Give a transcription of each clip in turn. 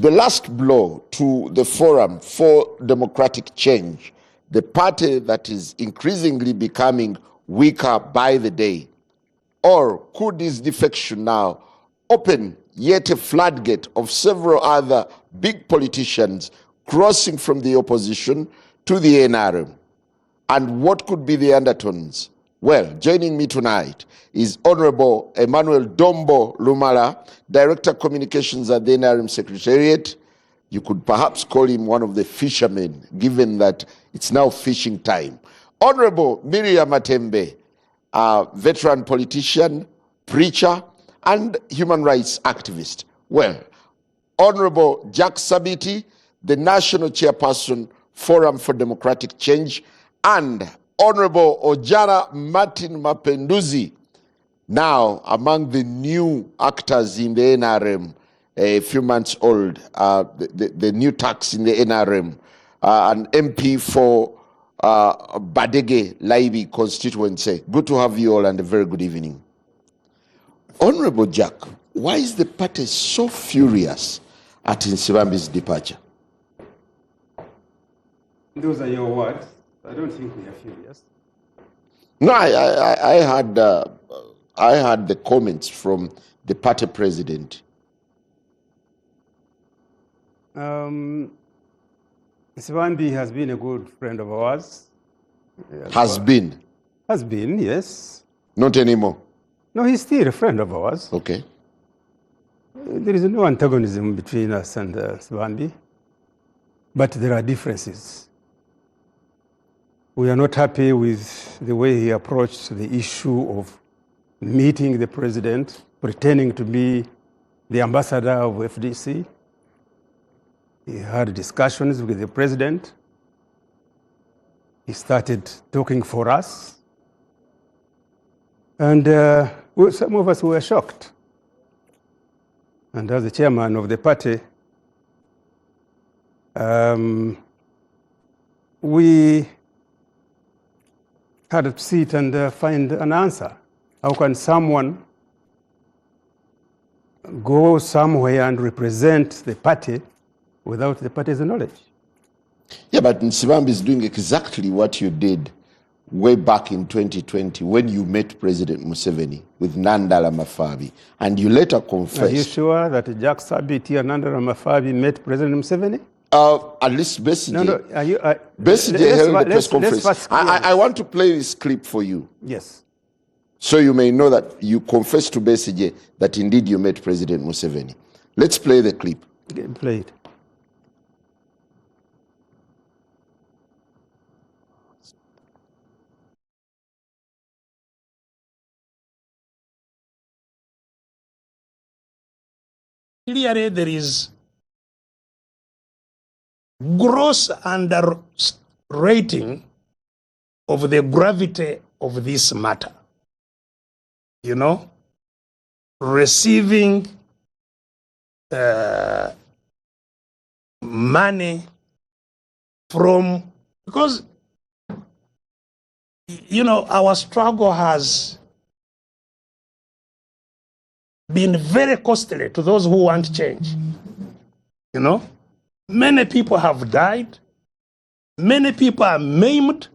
the last blow to the Forum for Democratic Change, the party that is increasingly becoming weaker by the day? Or could this defection now open yet a floodgate of several other big politicians crossing from the opposition to the NRM? And what could be the undertones? Well, joining me tonight is Honorable Emmanuel Dombo Lumala, Director Communications at the NRM Secretariat. You could perhaps call him one of the fishermen, given that it's now fishing time. Honorable Miriam Matembe, a veteran politician, preacher, and human rights activist. Well, Honorable Jack Sabiti, the National Chairperson, Forum for Democratic Change, and Honorable Ojara Martin Mapenduzi, now among the new actors in the NRM, a few months old, the new tax in the NRM, an MP for Badege Laibi constituency. Good to have you all and a very good evening. Honorable Jack, why is the party so furious at Nsibambi's departure? Those are your words. I don't think we are furious. No, I had the comments from the party president. Nsibambi has been a good friend of ours. Has been? Has been, yes. Not anymore? No, he's still a friend of ours. Okay. There is no antagonism between us and Nsibambi, but there are differences. We are not happy with the way he approached the issue of meeting the president, pretending to be the ambassador of FDC. He had discussions with the president. He started talking for us. And some of us were shocked. And as the chairman of the party, we had to sit and find an answer. How can someone go somewhere and represent the party without the party's knowledge? Yeah, but Nsibambi is doing exactly what you did way back in 2020 when you met President Museveni with Nandala Mafabi, and you later confessed. Are you sure that Jack Sabiti and Nandala Mafabi met President Museveni? At least Besigye. No, Besigye held the press conference. I want to play this clip for you. Yes. So you may know that you confessed to Besigye that indeed you met President Museveni. Let's play the clip. Okay, play it. Clearly, there is gross underrating of the gravity of this matter. You know, receiving money from, because, you know, our struggle has been very costly to those who want change. You know, many people have died. Many people are maimed.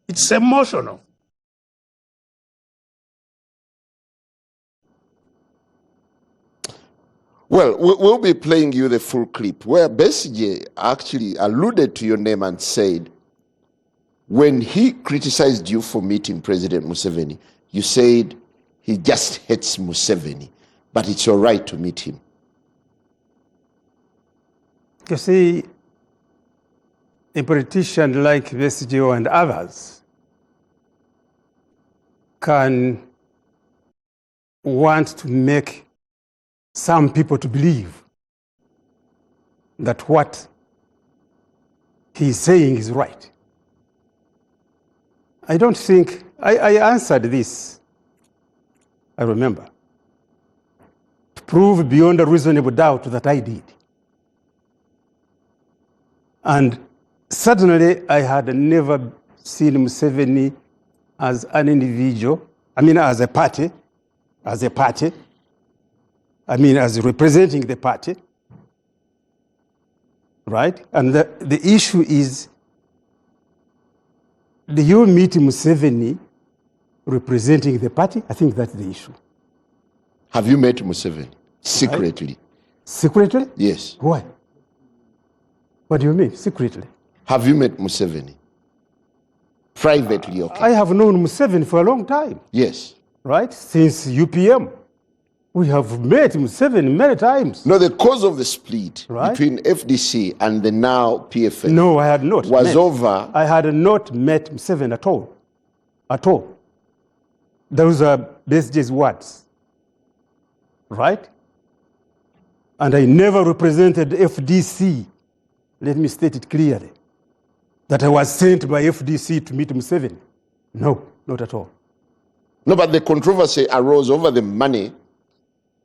It's emotional. Well, we'll be playing you the full clip where Besigye actually alluded to your name and said, when he criticized you for meeting President Museveni, you said he just hates Museveni, but it's all right to meet him. You see, a politician like Besigye and others can want to make some people to believe that what he's saying is right. I don't think, I answered this, I remember, to prove beyond a reasonable doubt that I did. And Certainly, I had never seen Museveni as an individual, I mean, as a party, I mean, as representing the party, right? And the issue is, do you meet Museveni representing the party? I think that's the issue. Have you met Museveni secretly? Right? Secretly? Yes. Why? What do you mean, secretly? Have you met Museveni? Privately, okay. I have known Museveni for a long time. Yes. Right? Since UPM. We have met Museveni many times. No, the cause of the split Right? between FDC and the now PFF No, I had not. was over. I had not met Museveni at all. At all. Those are Besigye's words. Right? And I never represented FDC. Let me state it clearly. That I was sent by FDC to meet Museveni. No, not at all. No, but the controversy arose over the money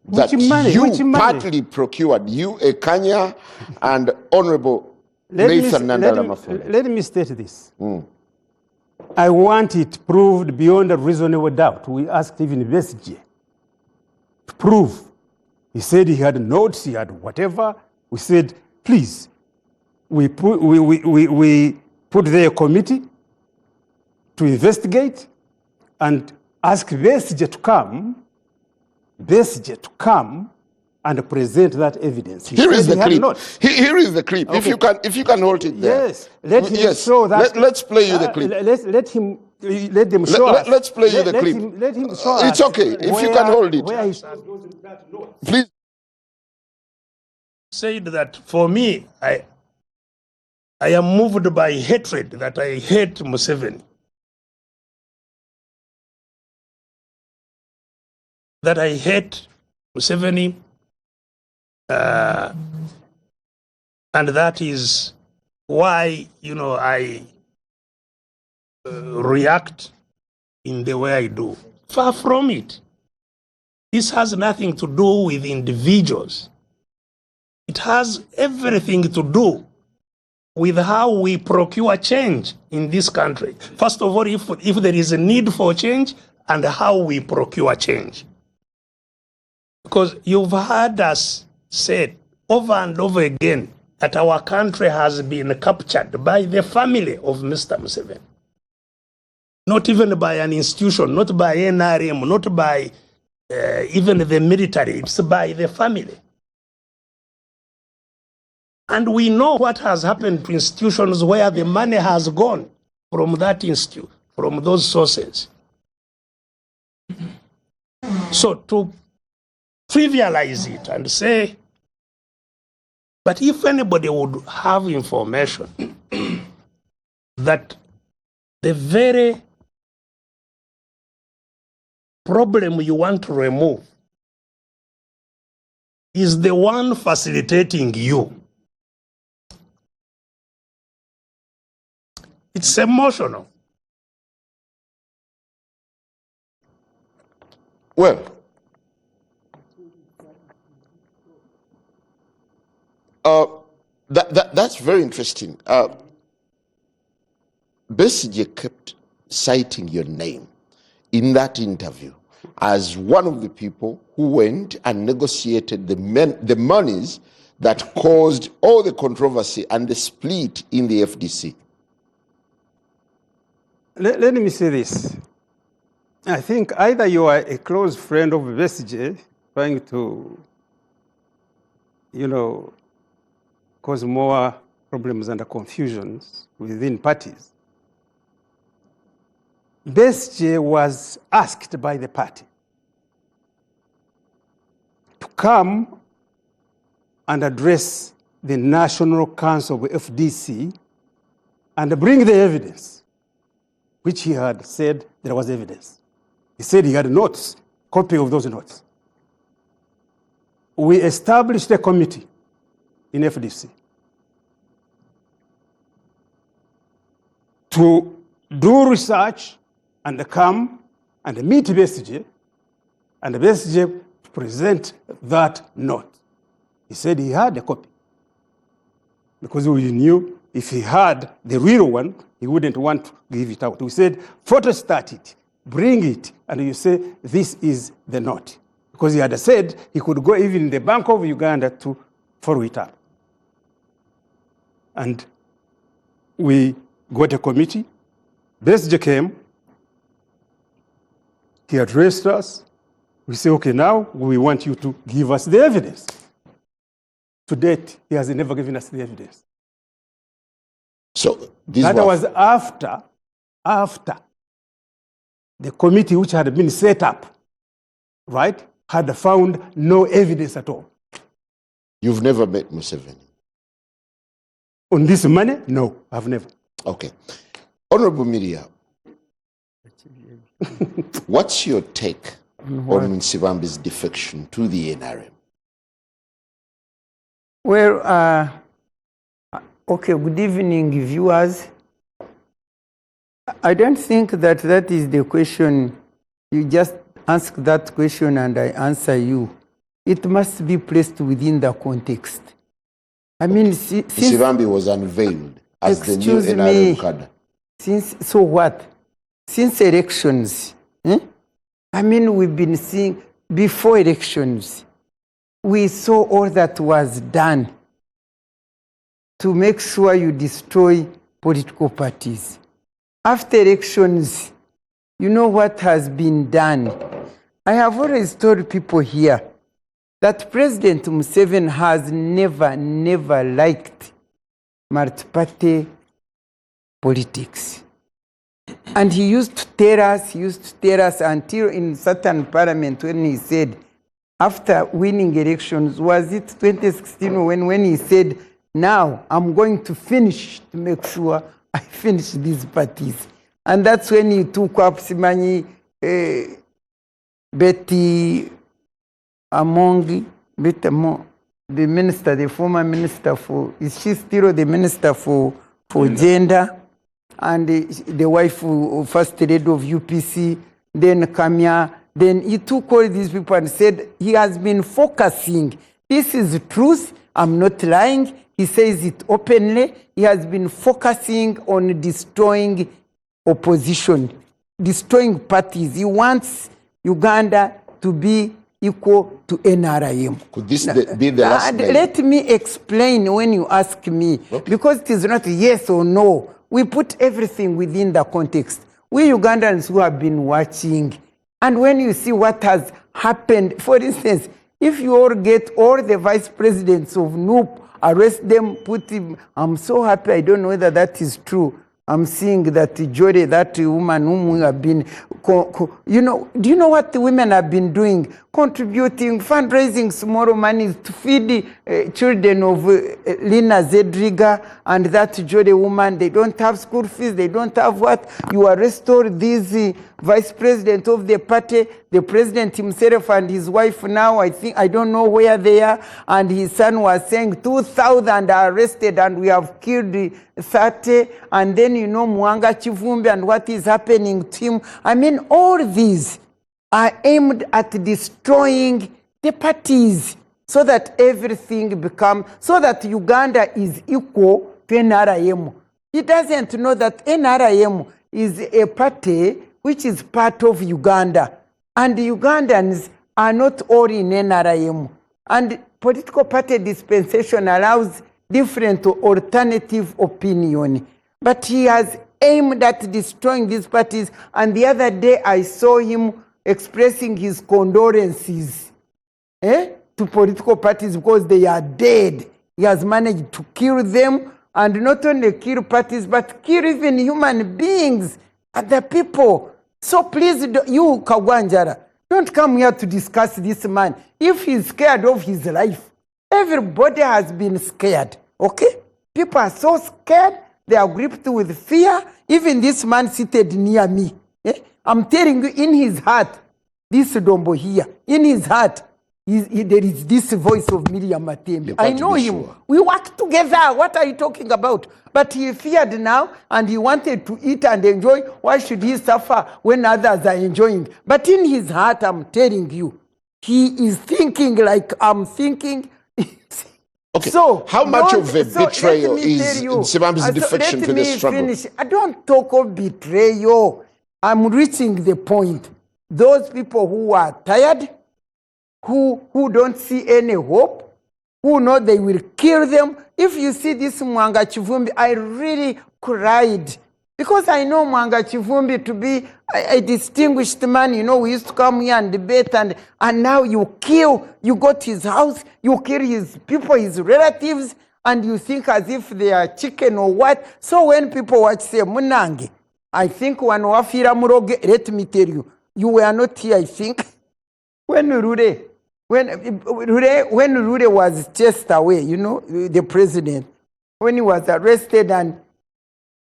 that Which money? you Which money? partly procured, you, Ekanya, and Honorable Nathan Nandala Mafuna. Let me state this. I want it proved beyond a reasonable doubt. We asked even Besigye to prove. He said he had notes, he had whatever. We said, please, we put there a committee to investigate and ask Besigye to come and present that evidence. Here is the clip. Here is the clip. Okay. If you can hold it there. Yes, let him show that. Let's play you the clip. Let them show us. Let's play you the clip. Let him show us. It's okay if you can hold it. Where he Please. Said that for me, I am moved by hatred, that I hate Museveni. That I hate Museveni, and that is why, I react in the way I do. Far from it. This has nothing to do with individuals. It has everything to do with how we procure change in this country. First of all, if there is a need for change, and how we procure change. Because you've heard us say over and over again that our country has been captured by the family of Mr. Museveni. Not even by an institution, not by NRM, not by even the military, it's by the family. And we know what has happened to institutions where the money has gone from that institute, from those sources. So to trivialize it and say, but if anybody would have information that the very problem you want to remove is the one facilitating you, it's emotional. Well, that's very interesting. Besigye kept citing your name in that interview as one of the people who went and negotiated the monies that caused all the controversy and the split in the FDC. Let me say this. I think either you are a close friend of Besigye, trying to, cause more problems and confusions within parties. Besigye was asked by the party to come and address the National Council of FDC and bring the evidence, which he had said there was evidence. He said he had notes, copy of those notes. We established a committee in FDC to do research and come and meet Besigye, and Besigye present that note. He said he had a copy because we knew if he had the real one, he wouldn't want to give it out. We said, photostat it, bring it, and you say, this is the note. Because he had said he could go even in the Bank of Uganda to follow it up. And we got a committee. Besje came. He addressed us. We say, okay, now we want you to give us the evidence. To date, he has never given us the evidence. So this that was after the committee which had been set up, right, had found no evidence at all. You've never met Museveni? On this money? No, I've never. Okay. Honorable Miria, what's your take on Nsibambi's defection to the NRM? Well, okay, good evening, viewers. I don't think that that is the question. You just ask that question and I answer you. It must be placed within the context. I mean, since Nsibambi was unveiled as the new NRM cadre. So what? Since elections, I mean, we've been seeing, before elections, we saw all that was done to make sure you destroy political parties. After elections, you know what has been done. I have always told people here that President Museveni has never liked multi-party politics. And he used to tell us until in certain parliament when he said, after winning elections, was it 2016 when he said, now I'm going to finish to make sure I finish these parties. And that's when he took up Amanyi, Amanyi, the minister, the former minister for, is she still the minister for gender? And the wife of first lady of UPC, then Kamya. Then he took all these people and said, he has been focusing. This is the truth. I'm not lying. He says it openly. He has been focusing on destroying opposition, destroying parties. He wants Uganda to be equal to NRM. Could this be the last day? Let me explain when you ask me, okay. Because it is not yes or no. We put everything within the context. We Ugandans who have been watching, and when you see what has happened, for instance, if you all get all the vice presidents of NUP, arrest them, put him, I'm so happy, I don't know whether that is true. I'm seeing that Jody, that woman whom we have been, you know, do you know what the women have been doing? Contributing, fundraising small money to feed the children of Lina Zedriga and that Jody woman. They don't have school fees, they don't have what? You arrest all these vice president of the party, the president himself and his wife now, I don't know where they are, and his son was saying 2,000 are arrested and we have killed 30, and then you know Mwanga Chivumbi and what is happening to him. I mean, all these are aimed at destroying the parties so that everything becomes, so that Uganda is equal to NRM. He doesn't know that NRM is a party which is part of Uganda. And the Ugandans are not all in NRM. And political party dispensation allows different alternative opinion. But he has aimed at destroying these parties. And the other day I saw him expressing his condolences to political parties because they are dead. He has managed to kill them, and not only kill parties, but kill even human beings and the people. So please, you Kagwanjara, don't come here to discuss this man. If he's scared of his life, everybody has been scared, okay? People are so scared, they are gripped with fear. Even this man seated near me, I'm telling you, in his heart, this Dombo here, in his heart, there is this voice of Miriam Matembe. I know him. Sure. We work together. What are you talking about? But he feared now, and he wanted to eat and enjoy. Why should he suffer when others are enjoying? But in his heart, I'm telling you, he is thinking like I'm thinking. Okay. So how much of a so betrayal let me is tell you, Nsibambi's defection to the struggle? Let me finish. I don't talk of betrayal. I'm reaching the point. Those people who are tired, who don't see any hope, who know they will kill them. If you see this Mwanga Chivumbi, I really cried. Because I know Mwanga Chivumbi to be a distinguished man. You know, we used to come here and debate, and now you go to his house, you kill his people, his relatives, and you think as if they are chicken or what. So when people watch say, Munange, I think when Wafira Muroge, let me tell you, you were not here, I think, when Rure was chased away, you know, the president, when he was arrested, and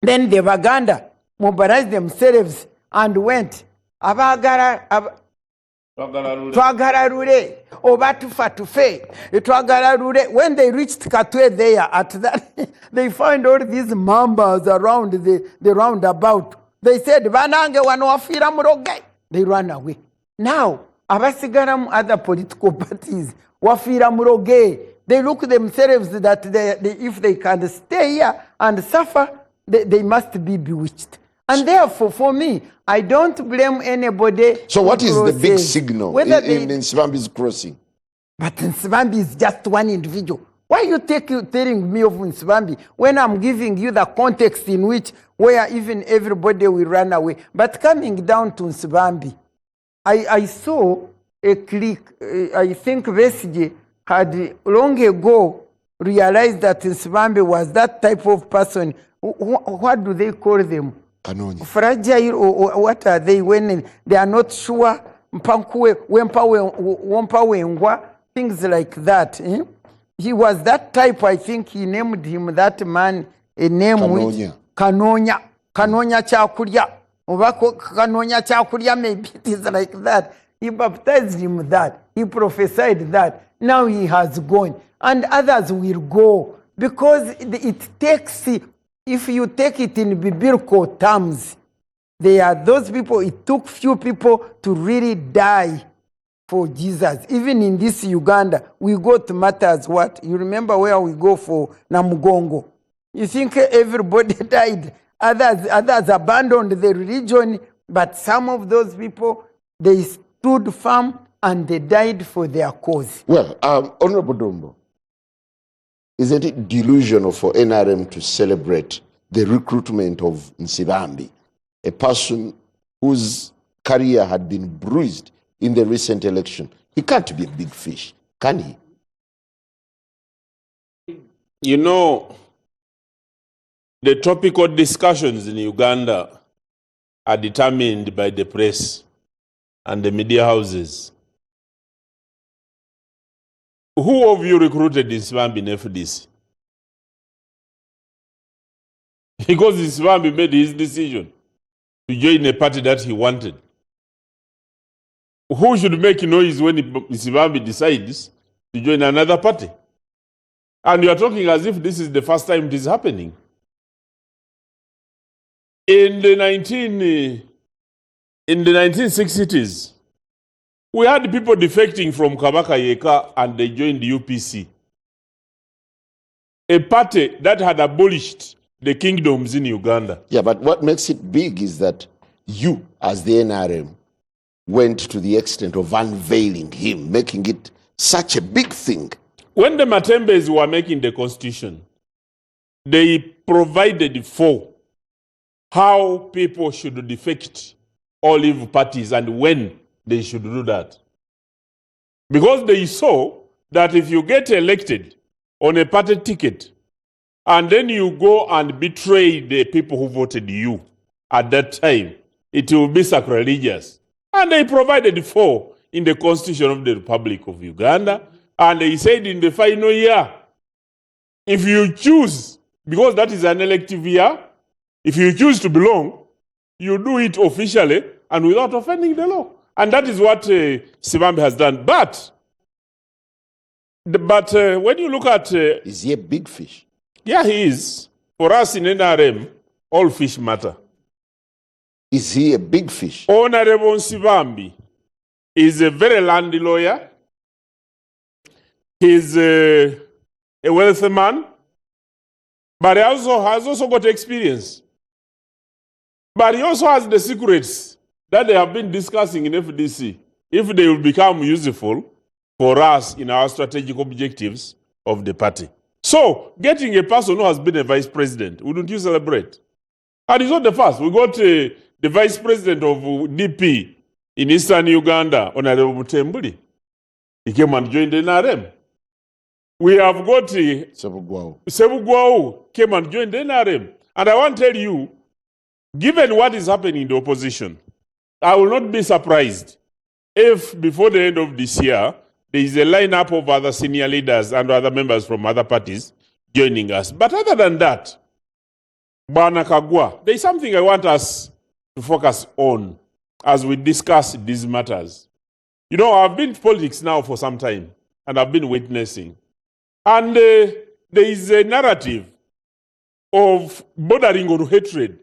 then the Baganda mobilized themselves and went. Twagala Rure, Obatufa Tufe, Twagala Rure. When they reached Katwe there, at that, they find all these mambas around the roundabout. They said, Banange wanwafira muroge. They ran away. Now, abasigaram other political parties, wafira muroge. They look themselves that if they can stay here and suffer, they must be bewitched. And therefore, for me, I don't blame anybody. So what is the big signal in Nsibambi's crossing? But Nsibambi is just one individual. Why are you telling me of Nsibambi when I'm giving you the context in which where even everybody will run away? But coming down to Nsibambi, I saw a click. I think Besigye had long ago realized that Nsibambi was that type of person. What do they call them? Kanonyi. Fragile, or what are they when they are not sure? Things like that. He was that type. I think he named him that man a name Kanonya. which Kanonya Chakurya. Kanonya Chakurya, maybe it is like that. He baptized him that. He prophesied that. Now he has gone. And others will go. Because it takes, if you take it in biblical terms, they are those people, it took few people to really die for Jesus. Even in this Uganda, we go to matters what? You remember where we go for Namugongo? You think everybody died. Others abandoned the religion, but some of those people, they stood firm and they died for their cause. Well, Honorable Dombo, isn't it delusional for NRM to celebrate the recruitment of Nsibambi, a person whose career had been bruised in the recent election? He can't be a big fish, can he? You know, the topical discussions in Uganda are determined by the press and the media houses. Who of you recruited Nsibambi in FDC? Because Nsibambi made his decision to join a party that he wanted. Who should make noise when Nsibambi decides to join another party? And you are talking as if this is the first time it is happening. In the 1960s, we had people defecting from Kabaka Yeka and they joined the UPC, a party that had abolished the kingdoms in Uganda. Yeah, but what makes it big is that you, as the NRM, went to the extent of unveiling him, making it such a big thing. When the Matembes were making the constitution, they provided for how people should defect or leave parties and when they should do that. Because they saw that if you get elected on a party ticket and then you go and betray the people who voted you at that time, it will be sacrilegious. And they provided for in the Constitution of the Republic of Uganda. And they said in the final year, if you choose, because that is an elective year, if you choose to belong, you do it officially and without offending the law. And that is what Nsibambi has done. But when you look at... is he a big fish? Yeah, he is. For us in NRM, all fish matter. Is he a big fish? Honorable Nsibambi is a very landy lawyer. He's a a wealthy man, but he also has got experience. But he also has the secrets that they have been discussing in FDC, if they will become useful for us in our strategic objectives of the party. So, getting a person who has been a vice president, wouldn't you celebrate? And it's not the first. We got the vice president of DP in eastern Uganda, Honorable Mutembuli. He came and joined the NRM. We have got Sebugwao came and joined the NRM. And I want to tell you, given what is happening in the opposition, I will not be surprised if before the end of this year, there is a lineup of other senior leaders and other members from other parties joining us. But other than that, Bwana Kagwa, there is something I want us to focus on as we discuss these matters. You know, I've been in politics now for some time, and I've been witnessing. And there is a narrative of bordering on hatred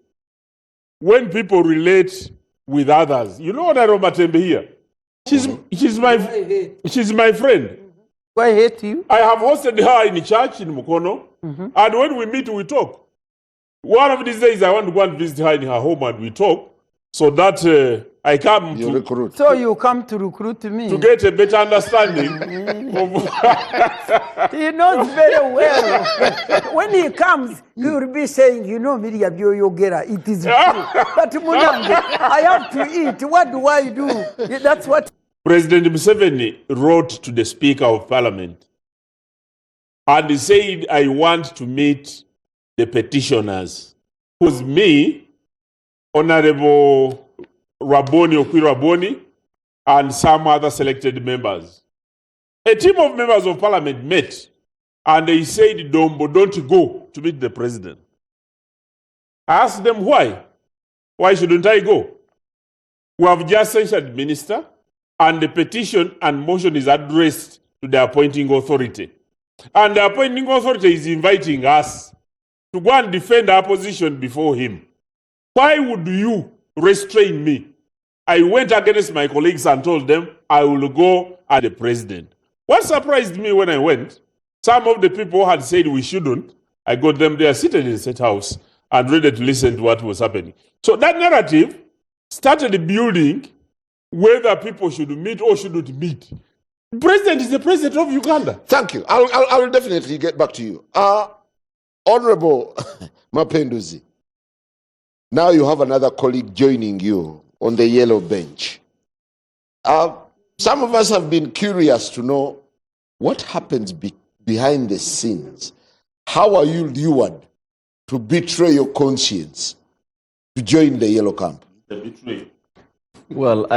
when people relate with others. You know Honorable Matembe here? She's my friend. Why hate you? I have hosted her in church in Mukono, and when we meet, we talk. One of these days, I want to go and visit her in her home, and we talk, so that I come You to recruit. So you come to recruit me. to get a better understanding of He knows very well. When he comes, he will be saying, you know, Miriam Yogera, it is true. But Munange, I have to eat. What do I do? That's what. President Museveni wrote to the Speaker of Parliament and he said, I want to meet the petitioners. It was me, Honorable Raboni Okwiraboni, and some other selected members. A team of members of Parliament met and they said, Dombo, don't go to meet the president. I asked them why. Why shouldn't I go? We have just censured the minister, and the petition and motion is addressed to the appointing authority. And the appointing authority is inviting us to go and defend our position before him. Why would you restrain me? I went against my colleagues and told them I will go at the president. What surprised me when I went, some of the people had said we shouldn't. I got them there seated in the State House and ready to listen to what was happening. So that narrative started building whether people should meet or shouldn't meet. The president is the president of Uganda. Thank you. I will definitely get back to you. Honorable Mapenduzi, now you have another colleague joining you on the yellow bench. Some of us have been curious to know what happens behind the scenes. How are you lured to betray your conscience to join the yellow camp? The betrayal. Well,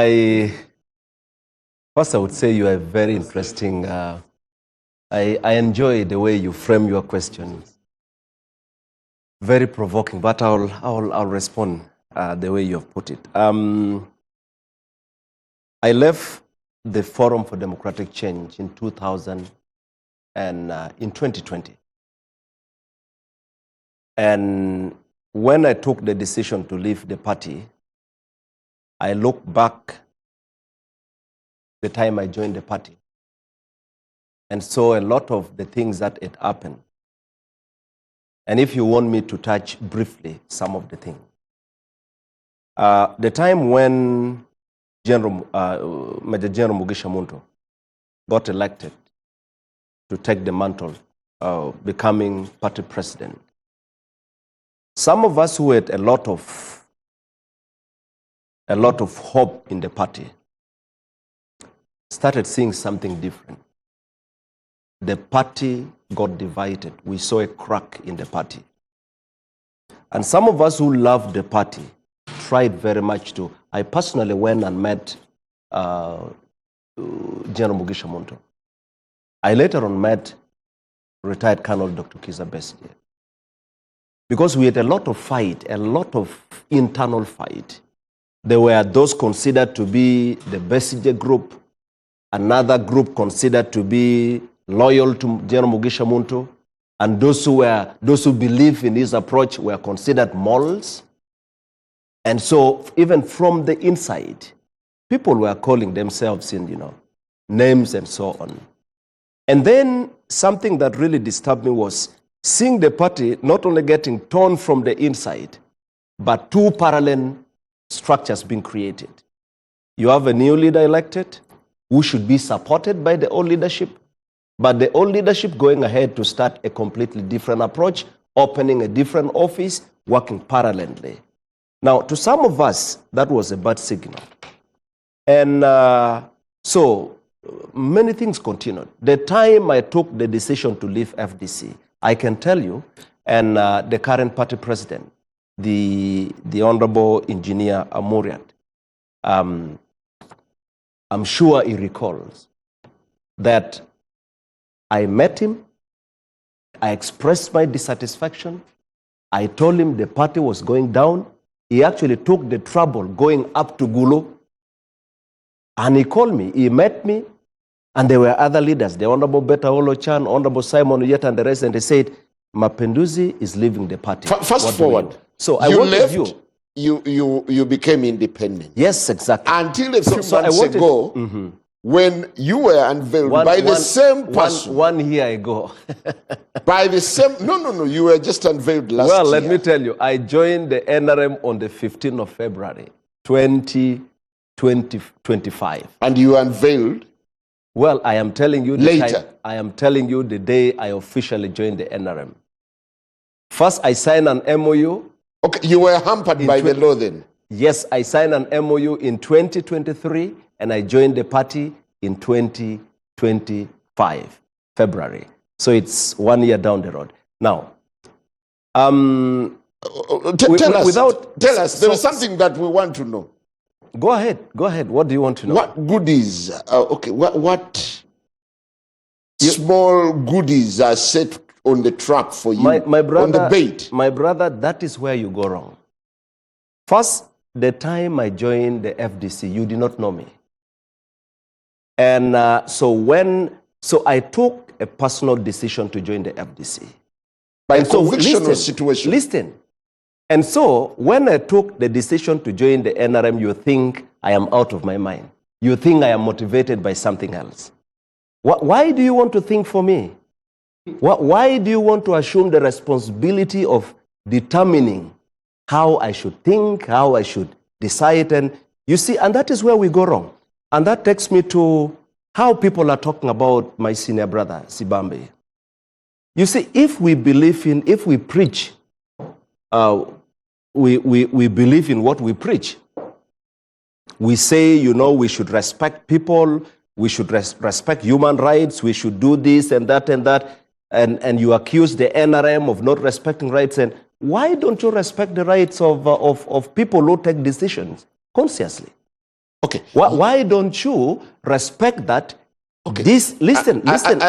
first I would say you are very interesting. I enjoy the way you frame your questions. Very provoking, but I'll respond the way you have put it. I left the Forum for Democratic Change in 2000 and in 2020. And when I took the decision to leave the party, I look back the time I joined the party and saw a lot of the things that had happened. And if you want me to touch briefly some of the things. The time when Major General Mugisha Muntu got elected to take the mantle, becoming party president, some of us who had a lot of hope in the party started seeing something different. The party got divided. We saw a crack in the party. And some of us who loved the party tried very much to. I personally went and met General Mugisha Muntu. I later on met retired Colonel Dr. Kiza Besigye. Because we had a lot of fight, a lot of internal fight. There were those considered to be the Besigye group, another group considered to be loyal to General Mugisha Muntu, and those who believe in his approach were considered moles. And so even from the inside, people were calling themselves in, names and so on. And then something that really disturbed me was seeing the party not only getting torn from the inside, but two parallel structures being created. You have a new leader elected who should be supported by the old leadership, but the old leadership going ahead to start a completely different approach, opening a different office, working parallelly. Now, to some of us, that was a bad signal. And so many things continued. The time I took the decision to leave FDC, I can tell you, and the current party president, the Honorable Engineer Amuriat, I'm sure he recalls that I met him, I expressed my dissatisfaction, I told him the party was going down. He actually took the trouble going up to Gulu, and he called me, he met me, and there were other leaders, the Honorable Beta Olo-chan, Honorable Simon Uyeta, and the rest, and they said, Mapinduzi is leaving the party. Fast forward. So I you wanted left, you became independent. Yes, exactly. Until a few months ago, when you were unveiled by the same person. 1 year ago. By the same, no, you were just unveiled last year. Well, let me tell you, I joined the NRM on the 15th of February, 2025. And you unveiled? Well, I am telling you later. I am telling you the day I officially joined the NRM. First, I signed an MOU. Okay, you were hampered by the law then? Yes, I signed an MOU in 2023, and I joined the party in 2025, February. So it's 1 year down the road. Now, tell us, there is something that we want to know. Go ahead. What do you want to know? What goodies, what small goodies are set on the trap for you, my brother, on the bait? My brother, that is where you go wrong. First, the time I joined the FDC, you did not know me. And so I took a personal decision to join the FDC. By conviction or situation? Listen. And so when I took the decision to join the NRM, you think I am out of my mind. You think I am motivated by something else. Why do you want to think for me? Why do you want to assume the responsibility of determining how I should think, how I should decide? And you see, and that is where we go wrong. And that takes me to how people are talking about my senior brother, Sibambe. You see, if we preach, we believe in what we preach. We say, we should respect people, we should respect human rights, we should do this and that and that, and you accuse the NRM of not respecting rights. And why don't you respect the rights of people who take decisions consciously? Okay. Why don't you respect that? Okay. Listen. I think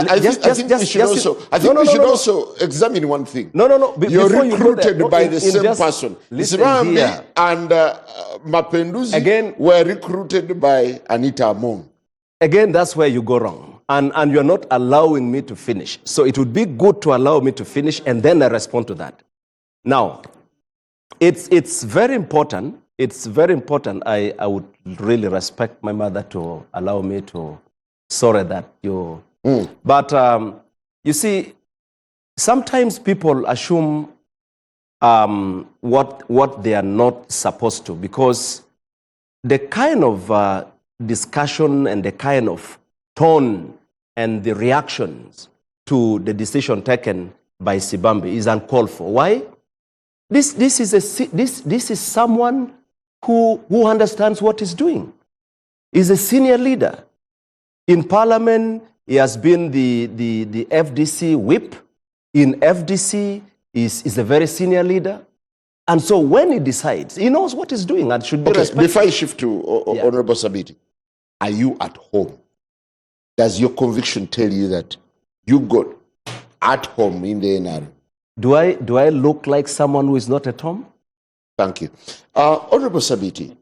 we should also examine one thing. No. You're recruited by the same person. Listen here. And Mapinduzi were recruited by Anita Among. Again, that's where you go wrong. And you're not allowing me to finish. So it would be good to allow me to finish, and then I respond to that. Now, it's very important. It's very important. I would really respect my mother to allow me to. Sorry that you... But you see, sometimes people assume what they are not supposed to, because the kind of discussion and the kind of tone and the reactions to the decision taken by Sibambe is uncalled for. Why? This is someone who understands what he's doing. He's a senior leader. In Parliament, he has been the FDC whip. In FDC, he's a very senior leader. And so when he decides, he knows what he's doing and should be respected. Before I shift to Honorable Sabiti, are you at home? Does your conviction tell you that you got at home in the NRM? Do I look like someone who is not at home? Thank you. Honorable Sabiti,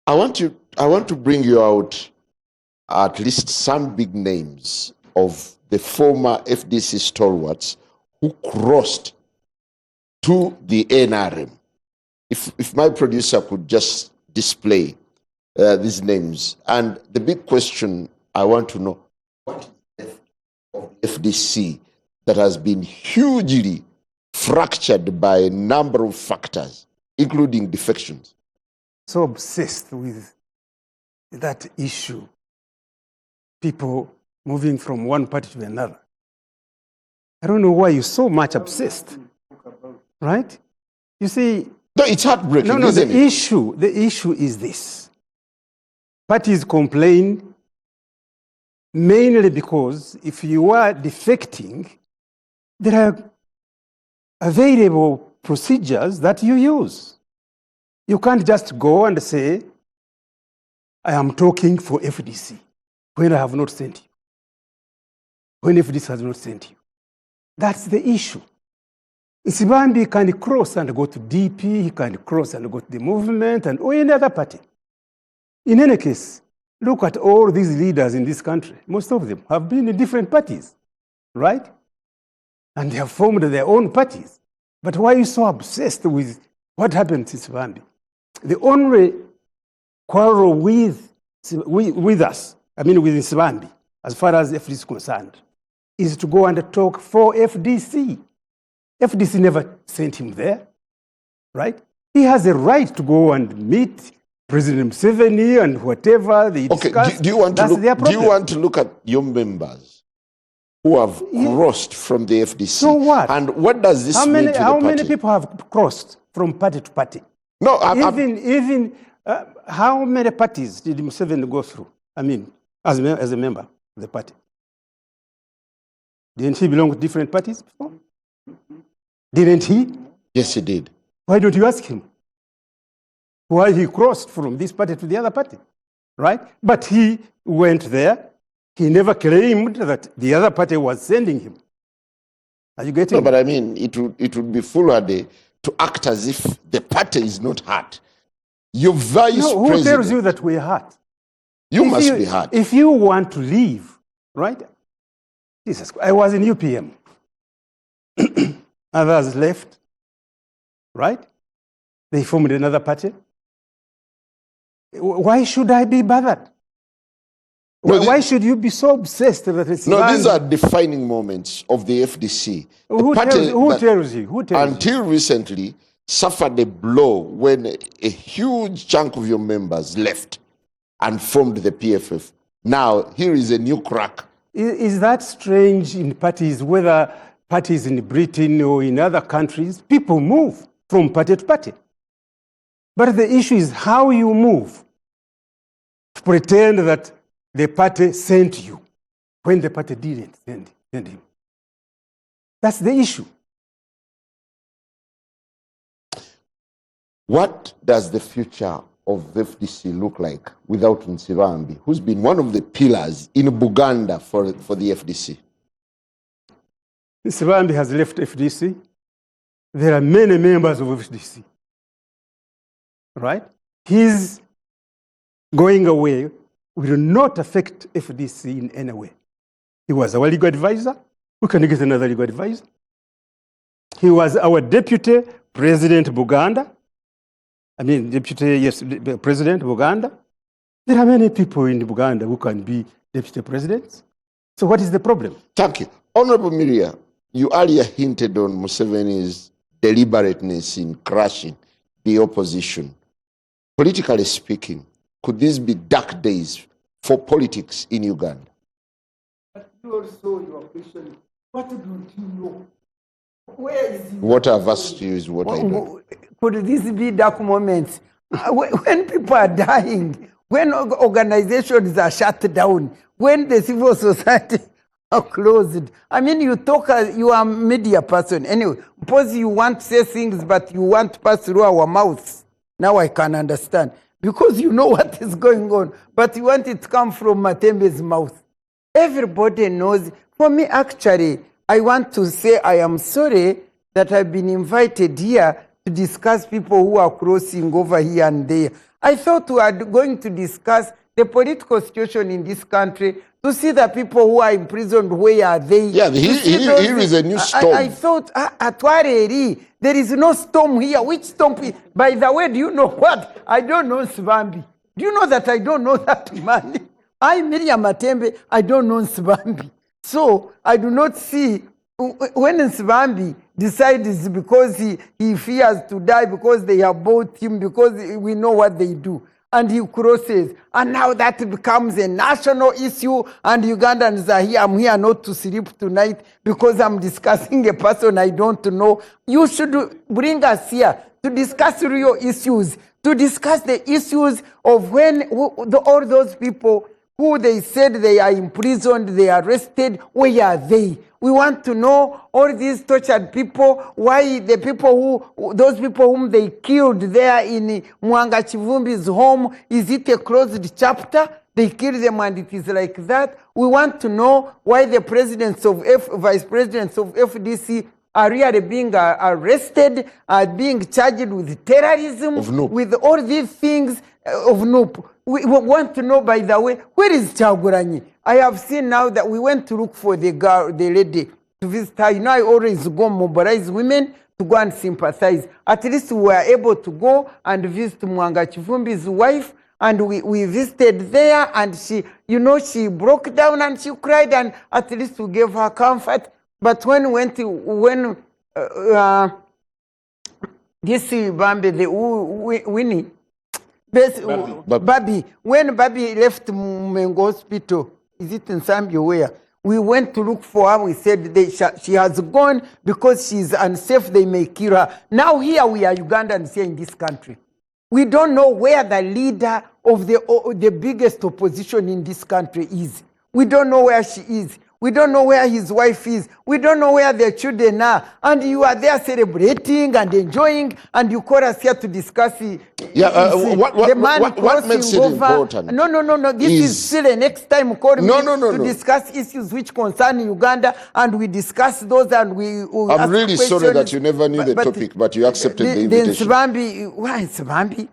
I want to bring you out at least some big names of the former FDC stalwarts who crossed to the NRM. If my producer could just display these names. And the big question I want to know, what is left of FDC that has been hugely fractured by a number of factors, including defections. So obsessed with that issue, people moving from one party to another. I don't know why you're so much obsessed, right? You see, No, it's heartbreaking, no, isn't the issue is this. Parties complain mainly because if you are defecting, there are available procedures that you use. You can't just go and say, I am talking for FDC when I have not sent you, when FDC has not sent you. That's the issue. Nsibambi can cross and go to DP, he can cross and go to the movement and or any other party. In any case, look at all these leaders in this country. Most of them have been in different parties, right? And they have formed their own parties. But why are you so obsessed with what happened to Nsibambi? The only quarrel with us, with Nsibambi, as far as FDC is concerned, is to go and talk for FDC. FDC never sent him there, right? He has a right to go and meet President Museveni and whatever they discuss. Okay, do you want to look at your members who have crossed from the FDC? So what? And what does this mean to the party? How many people have crossed from party to party? No, how many parties did Museveni go through? As a member of the party. Didn't he belong to different parties before? Didn't he? Yes, he did. Why don't you ask him why he crossed from this party to the other party, right? But he went there. He never claimed that the other party was sending him. Are you getting? No, but it would be foolhardy to act as if the party is not hurt. Your vice president. Who tells you that we're hurt? You must be hurt. If you want to leave, right? Jesus, I was in UPM. Others left, right? They formed another party. Why should I be bothered? Why should you be so obsessed that it's these are defining moments of the FDC. Who tells you? Until recently, suffered a blow when a huge chunk of your members left and formed the PFF. Now, here is a new crack. Is that strange in parties, whether parties in Britain or in other countries? People move from party to party. But the issue is how you move. Pretend that the party sent you when the party didn't send him. That's the issue. What does the future of the FDC look like without Nsibambi, who's been one of the pillars in Buganda for the FDC? Nsibambi has left FDC. There are many members of FDC, right? His going away will not affect FDC in any way. He was our legal advisor. We can get another legal advisor. He was our deputy president Buganda. President Buganda. There are many people in Buganda who can be deputy presidents. So what is the problem? Thank you. Honorable Miria, you earlier hinted on Museveni's deliberateness in crushing the opposition. Politically speaking, could these be dark days for politics in Uganda? But you also, your question, what don't you know? Where is he? What I've asked you is what I know. Could this be dark moments? When people are dying, when organizations are shut down, when the civil society are closed. You are a media person. Anyway, suppose you want to say things, but you want to pass through our mouths. Now I can understand. Because you know what is going on, but you want it to come from Matembe's mouth. Everybody knows. For me, actually, I want to say I am sorry that I've been invited here to discuss people who are crossing over here and there. I thought we are going to discuss the political situation in this country, to see the people who are imprisoned, where are they? Yeah, here is a new storm. I thought, at Wareri, there is no storm here. Which storm? By the way, do you know what? I don't know Nsibambi. Do you know that I don't know that man? Miriam Matembe, I don't know Nsibambi. So I do not see when Nsibambi decides because he fears to die because they have bought him, because we know what they do. And he crosses. And now that becomes a national issue. And Ugandans are here. I'm here not to sleep tonight because I'm discussing a person I don't know. You should bring us here to discuss real issues, to discuss the issues of when all those people who they said they are imprisoned, they are arrested, where are they? We want to know all these tortured people, why the people those people whom they killed there in Mwanga Chivumbi's home, is it a closed chapter? They killed them and it is like that. We want to know why the vice presidents of FDC are really being arrested, are being charged with terrorism, with all these things of NUP. We want to know, by the way, where is Chaguranyi? I have seen now that we went to look for the lady to visit her. You know, I always go mobilize women to go and sympathize. At least we were able to go and visit Mwanga Chivumbi's wife, and we visited there, and she, you know, she broke down and she cried, and at least we gave her comfort. But when this Bambi, the Winnie, Bobi, when Bobi left Mengo Hospital, is it in Zambia where? We went to look for her. We said she has gone because she's unsafe. They may kill her. Now here we are Ugandans here in this country. We don't know where the leader of the biggest opposition in this country is. We don't know where she is. We don't know where his wife is. We don't know where their children are. And you are there celebrating and enjoying, and you call us here to discuss the man what makes it important? No. This is still the next time call me to discuss issues which concern Uganda, and we discuss those, and we I'm really sorry that you never knew the topic, but you accepted the invitation. Why Nsibambi?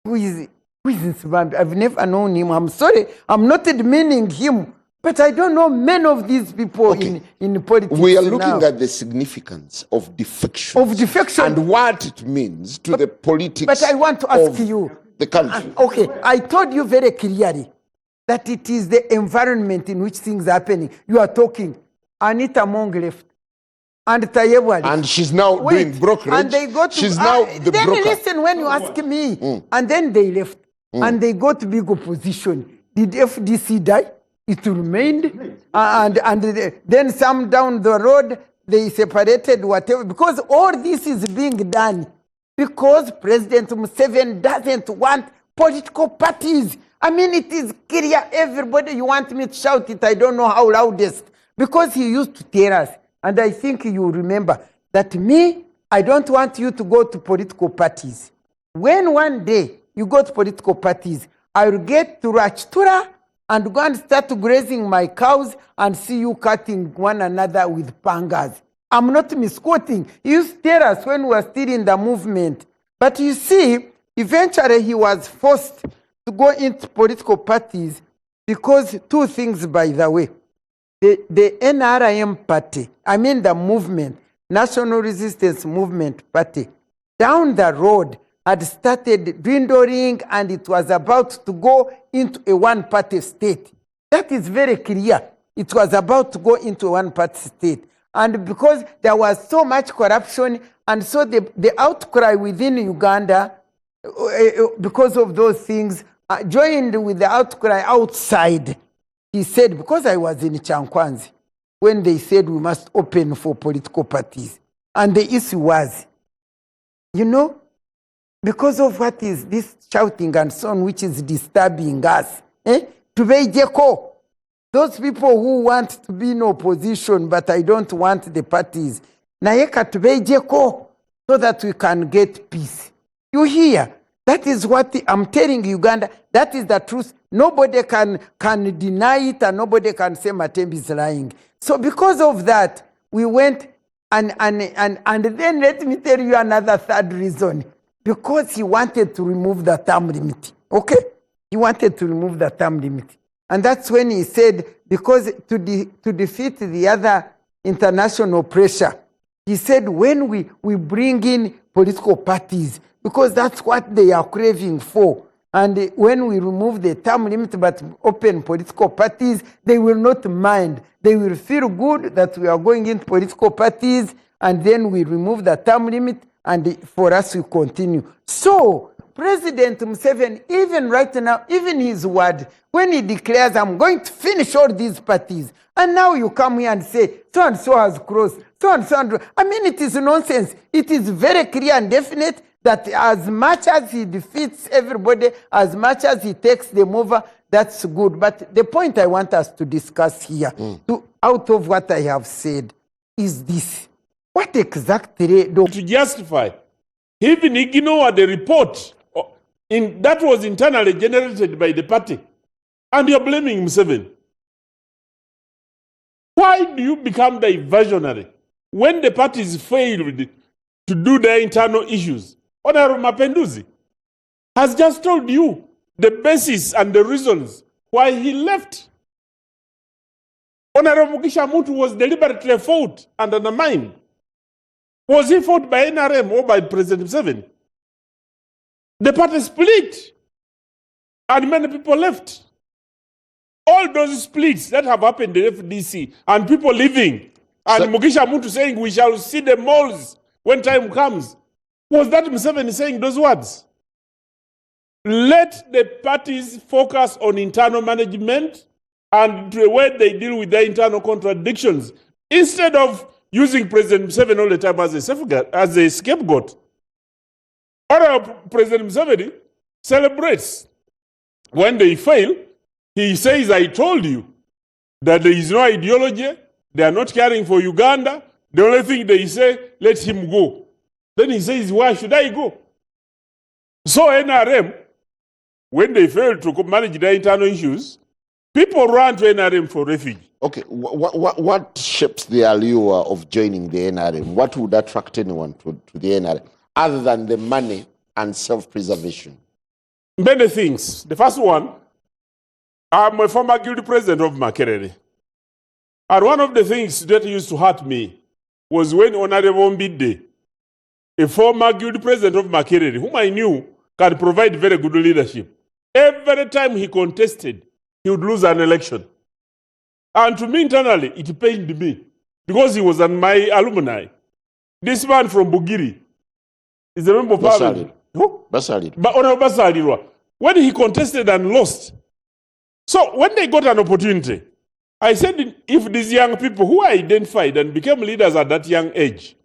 Who is Nsibambi? I've never known him. I'm sorry. I'm not demeaning him. But I don't know many of these people in politics. We are looking at the significance of defection. And what it means to the politics. But I want to ask you. The country. Okay, I told you very clearly that it is the environment in which things are happening. You are talking. Anita Mong left. And Tayebwa. And she's now doing brokerage. And they go to, she's now the then broker. Listen when you ask me. And then they left. And they got big opposition. Did FDC die? It remained, and then some down the road, they separated whatever, because all this is being done because President Museveni doesn't want political parties. I mean, it is clear, everybody, you want me to shout it, I don't know how loudest, because he used to tell us, and I think you remember, that I don't want you to go to political parties. When one day you go to political parties, I will get to Rachtura, and go and start grazing my cows and see you cutting one another with pangas. I'm not misquoting. He used to tell us when we were still in the movement. But you see, eventually he was forced to go into political parties because two things, by the way. The NRM party, I mean the movement, National Resistance Movement Party, down the road, had started dwindling, and it was about to go into a one-party state. That is very clear. It was about to go into a one-party state. And because there was so much corruption, and so the outcry within Uganda, because of those things, joined with the outcry outside. He said, because I was in Chankwanzi, when they said we must open for political parties. And the issue was, you know, because of what is this shouting and so on, which is disturbing us. Tubejeko, those people who want to be in opposition, but I don't want the parties. Naeka tubejeko, so that we can get peace. You hear? That is what I'm telling Uganda. That is the truth. Nobody can deny it, and nobody can say Matembi is lying. So because of that, we went and then let me tell you another third reason. Because he wanted to remove the term limit. Okay? He wanted to remove the term limit. And that's when he said, because to defeat the other international pressure, he said, when we bring in political parties, because that's what they are craving for. And when we remove the term limit but open political parties, they will not mind. They will feel good that we are going into political parties, and then we remove the term limit, and for us we continue. So President Museveni, even right now, even his word, when he declares, I'm going to finish all these parties, and now you come here and say, so and so has crossed, so and so. I mean, it is nonsense. It is very clear and definite that as much as he defeats everybody, as much as he takes them over, that's good. But the point I want us to discuss here, out of what I have said, is this. What exactly do... To justify, he even ignored the report that was internally generated by the party. And you're blaming Museveni. Why do you become diversionary when the parties failed to do their internal issues? Honorable Mapenduzi has just told you the basis and the reasons why he left. Honorable Mugisha Muntu was deliberately fought and undermined. Was he fought by NRM or by President Museveni? The party split and many people left. All those splits that have happened in FDC and people leaving and Mugisha Muntu saying we shall see the malls when time comes. Was that Museveni saying those words? Let the parties focus on internal management and the way they deal with their internal contradictions instead of using President Museveni all the time as a scapegoat. Or President Museveni celebrates. When they fail, he says, I told you that there is no ideology, they are not caring for Uganda, the only thing they say, let him go. Then he says, why should I go? So NRM, when they fail to manage their internal issues, people run to NRM for refuge. Okay, what shapes the allure of joining the NRM? What would attract anyone to the NRM, other than the money and self-preservation? Many things. The first one, I'm a former guild president of Makerere. And one of the things that used to hurt me was when Honorable Mbide, a former guild president of Makerere, whom I knew can provide very good leadership, every time he contested, he would lose an election. And to me internally, it pained me because he was my alumni. This man from Bugiri is a member of parliament. Basali. When he contested and lost. So when they got an opportunity, I said, if these young people who are identified and became leaders at that young age,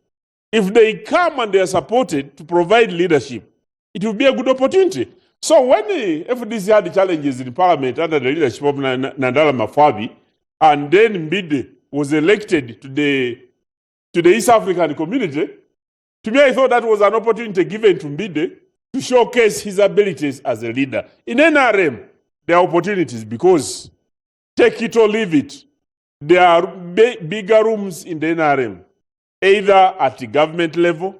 if they come and they are supported to provide leadership, it will be a good opportunity. So when the FDC had the challenges in parliament under the leadership of Nandala Mafabi, and then Mbide was elected to the East African community, to me I thought that was an opportunity given to Mbide to showcase his abilities as a leader. In NRM, there are opportunities because, take it or leave it, there are bigger rooms in the NRM, either at the government level,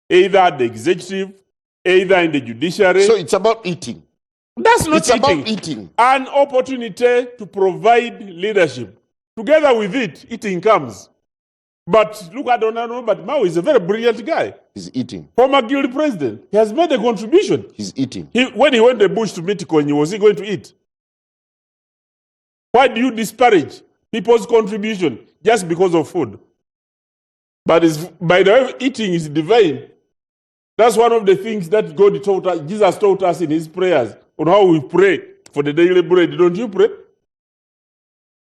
either at the executive, either in the judiciary. So it's about eating. That's not it's eating. About eating. An opportunity to provide leadership. Together with it, eating comes. But look at Donano, but Mao is a very brilliant guy. He's eating. Former guild president. He has made a contribution. He's eating. When he went to the bush to meet Konyi, was he going to eat? Why do you disparage people's contribution just because of food? But by the way, eating is divine. That's one of the things that God taught us, Jesus taught us in his prayers on how we pray for the daily bread. Don't you pray?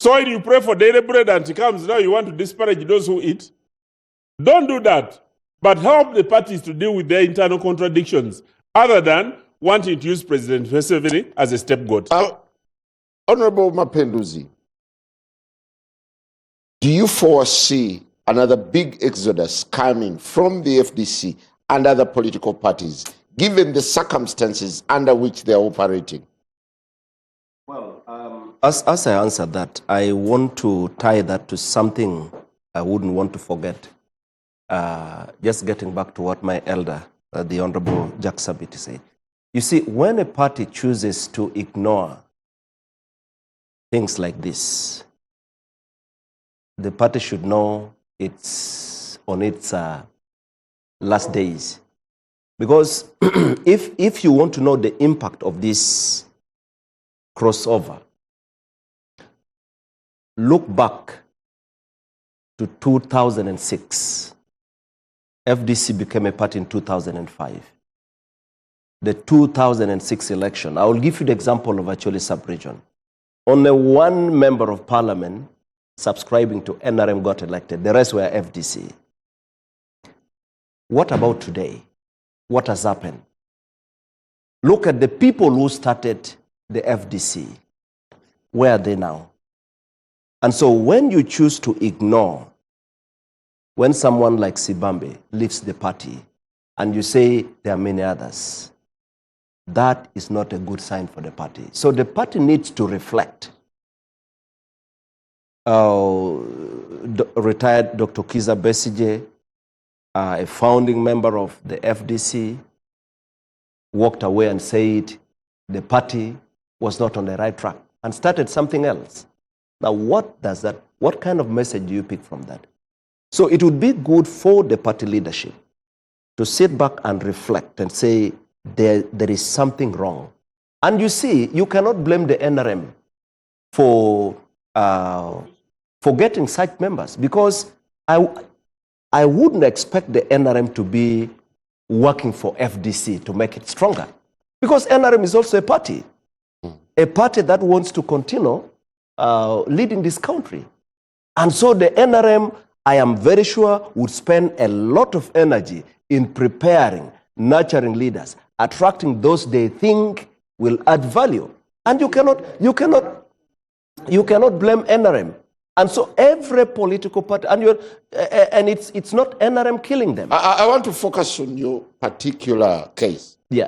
So when you pray for daily bread and it comes, now you want to disparage those who eat? Don't do that. But help the parties to deal with their internal contradictions, other than wanting to use President Museveni as a scapegoat. Honorable Mapenduzi, do you foresee another big exodus coming from the FDC and other political parties, given the circumstances under which they are operating? Well, as I answer that, I want to tie that to something I wouldn't want to forget. Just getting back to what my elder, the Honorable Jack Sabiti said. You see, when a party chooses to ignore things like this, the party should know it's on its last days. Because if you want to know the impact of this crossover, look back to 2006. FDC became a party in 2005. The 2006 election, I will give you the example of actually sub-region. Only one member of parliament subscribing to NRM got elected. The rest were FDC. What about today? What has happened? Look at the people who started the FDC. Where are they now? And so when you choose to ignore, when someone like Sibambe leaves the party and you say there are many others, that is not a good sign for the party. So the party needs to reflect. Retired Dr. Kiza Besigye, a founding member of the FDC, walked away and said the party was not on the right track and started something else. Now, what kind of message do you pick from that? So it would be good for the party leadership to sit back and reflect and say there is something wrong. And you see, you cannot blame the NRM for getting such members, because I wouldn't expect the NRM to be working for FDC to make it stronger, because NRM is also a party that wants to continue leading this country. And so the NRM, I am very sure, would spend a lot of energy in preparing, nurturing leaders, attracting those they think will add value. And you cannot blame NRM. And so every political party, and it's not NRM killing them. I want to focus on your particular case. Yeah.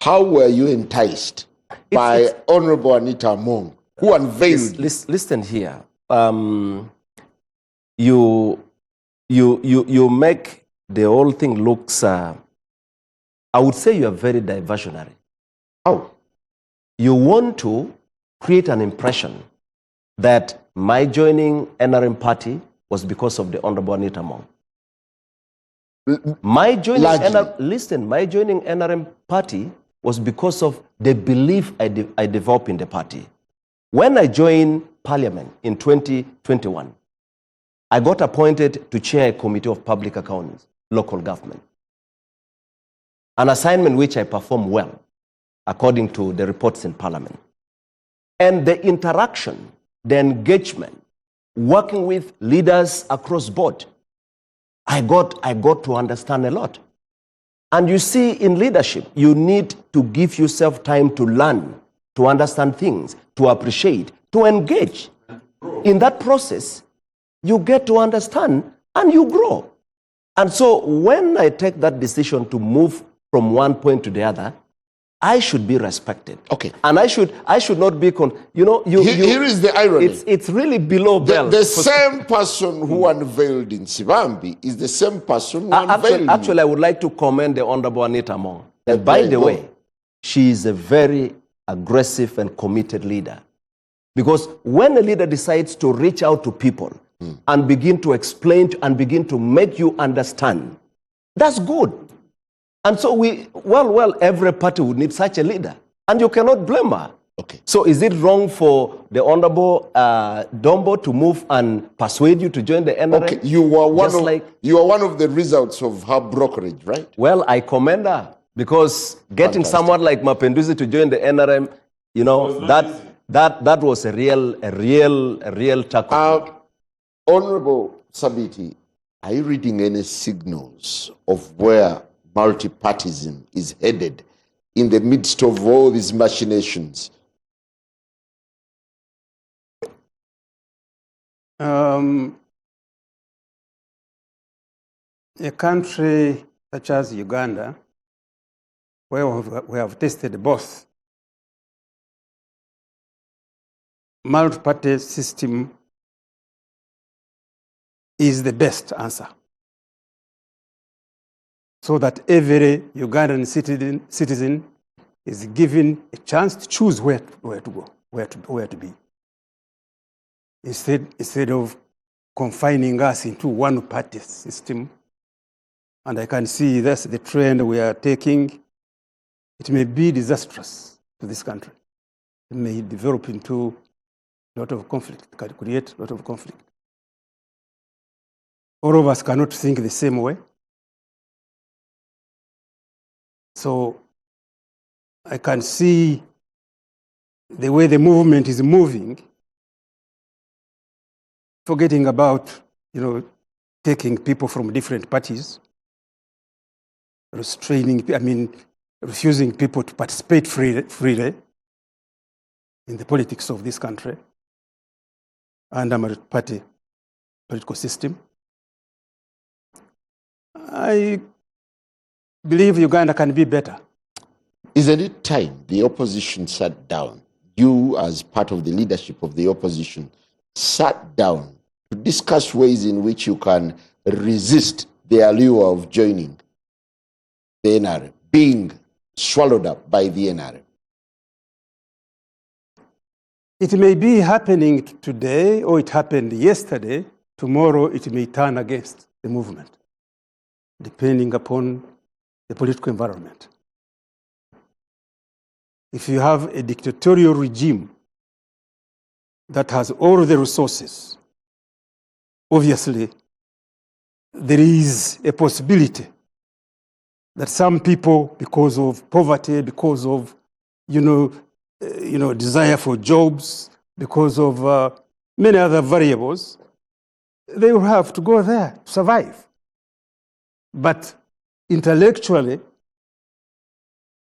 How were you enticed by Honorable Anita Among, who unveiled? Listen here. You make the whole thing looks. I would say you are very diversionary. How? You want to create an impression that my joining NRM party was because of the Honorable Anita Among. My joining NRM party was because of the belief I developed in the party. When I joined Parliament in 2021, I got appointed to chair a committee of public accounts, local government. An assignment which I performed well, according to the reports in Parliament. And the interaction, the engagement, working with leaders across board, I got to understand a lot. And you see, in leadership, you need to give yourself time to learn, to understand things, to appreciate, to engage. In that process, you get to understand and you grow. And so when I take that decision to move from one point to the other, I should be respected. Okay. And I should not be, Here is the irony. It's really below belt. The same person who unveiled in Sibambi is the same person who unveiled. Actually, I would like to commend the Honorable Anita Among. And by the way, she is a very aggressive and committed leader. Because when a leader decides to reach out to people and begin to explain and begin to make you understand, that's good. And so every party would need such a leader. And you cannot blame her. Okay. So is it wrong for the Honorable Dombo to move and persuade you to join the NRM? Okay, you were one of the results of her brokerage, right? Well, I commend her, because getting someone like Mapenduzi to join the NRM, that was a real tackle. Honorable Sabiti, are you reading any signals of where multipartism is headed in the midst of all these machinations? A country such as Uganda, where we have tested both, multi-party system is the best answer, so that every Ugandan citizen is given a chance to choose where to go, where to be, instead of confining us into one party system and I can see that's the trend we are taking, it may be disastrous to this country. It may develop into a lot of conflict, it can create a lot of conflict. All of us cannot think the same way. So I can see the way the movement is moving, forgetting about, taking people from different parties, refusing people to participate freely in the politics of this country under multi-party political system. I believe Uganda can be better. Isn't it time the opposition sat down? You, as part of the leadership of the opposition, sat down to discuss ways in which you can resist the allure of joining the NRM, being swallowed up by the NRM. It may be happening today, or it happened yesterday. Tomorrow it may turn against the movement, depending upon the political environment. If you have a dictatorial regime that has all the resources, obviously there is a possibility that some people, because of poverty, because of desire for jobs, because of many other variables, they will have to go there to survive. But intellectually,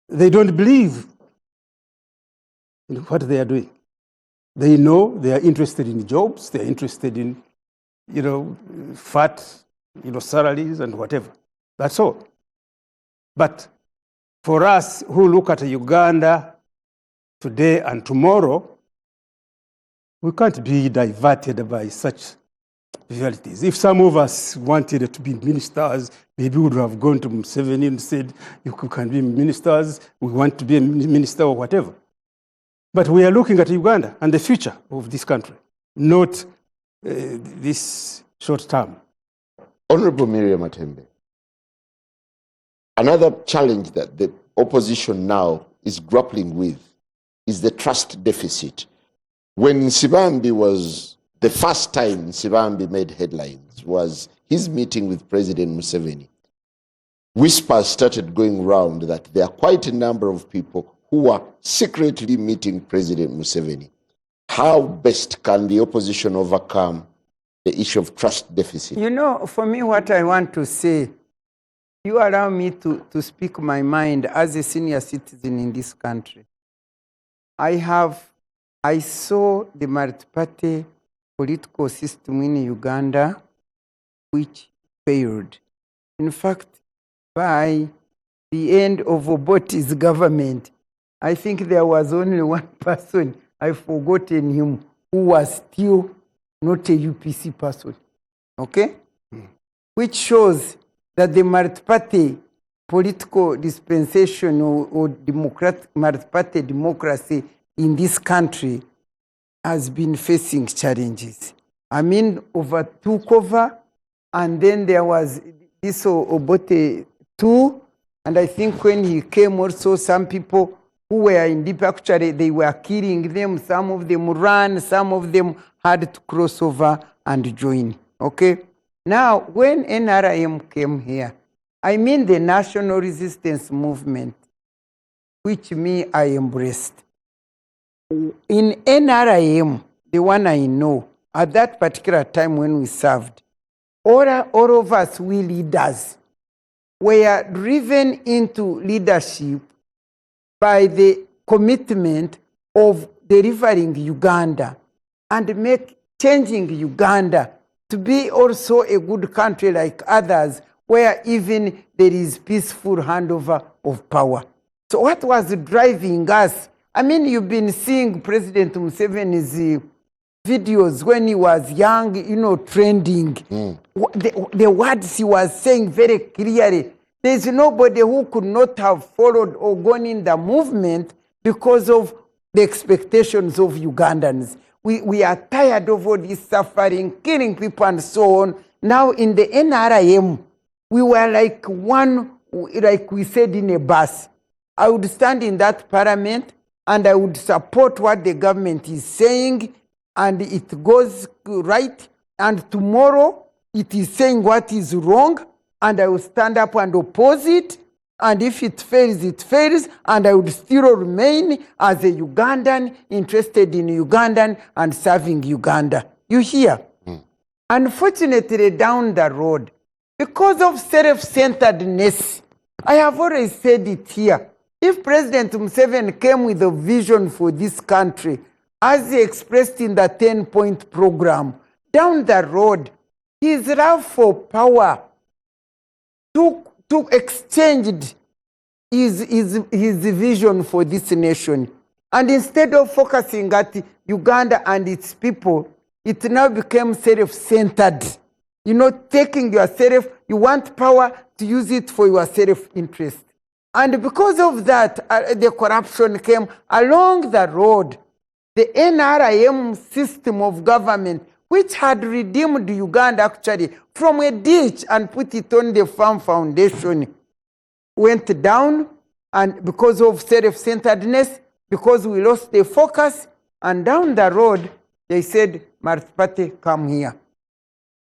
they don't believe in what they are doing. They know they are interested in jobs, they are interested in, fat, salaries and whatever. That's all. But for us who look at Uganda today and tomorrow, we can't be diverted by such realities. If some of us wanted to be ministers, maybe we would have gone to Museveni and said, you can be ministers, we want to be a minister or whatever. But we are looking at Uganda and the future of this country, not this short term. Honorable Miriam Matembe, another challenge that the opposition now is grappling with is the trust deficit. When Nsibambi was, the first time Nsibambi made headlines was his meeting with President Museveni. Whispers started going round that there are quite a number of people who are secretly meeting President Museveni. How best can the opposition overcome the issue of trust deficit? For me, what I want to say, you allow me to speak my mind as a senior citizen in this country. I saw the multi-party political system in Uganda, which failed. In fact, by the end of Obote's government, I think there was only one person, I've forgotten him, who was still not a UPC person. Okay? Which shows that the multi-party political dispensation or multi-party democracy in this country has been facing challenges. Overtook over, and then there was this Obote too, and I think when he came also, some people who were in deep, actually they were killing them, some of them ran, some of them had to cross over and join. Okay? Now, when NRM came here, the National Resistance Movement, which I embraced. In NRM, the one I know, at that particular time when we served, all of us, we leaders, were driven into leadership by the commitment of delivering Uganda and changing Uganda to be also a good country like others, where even there is peaceful handover of power. So what was driving us? You've been seeing President Museveni's videos when he was young, trending. The words he was saying very clearly. There's nobody who could not have followed or gone in the movement because of the expectations of Ugandans. We are tired of all this suffering, killing people and so on. Now in the NRM, We were like one, like we said in a bus. I would stand in that parliament and I would support what the government is saying, and it goes right. And tomorrow it is saying what is wrong, and I will stand up and oppose it. And if it fails, it fails, and I would still remain as a Ugandan, interested in Ugandan and serving Uganda. You hear? Unfortunately, down the road, because of self-centeredness, I have already said it here. If President Museveni came with a vision for this country, as he expressed in the 10-point program, down the road, his love for power exchanged his vision for this nation. And instead of focusing at Uganda and its people, it now became self-centered. You know, taking yourself, you want power to use it for your self-interest. And because of that, the corruption came along the road. The NRIM system of government, which had redeemed Uganda actually from a ditch and put it on the farm foundation, went down, and because of self-centeredness, because we lost the focus, and down the road, they said, Martipate, come here.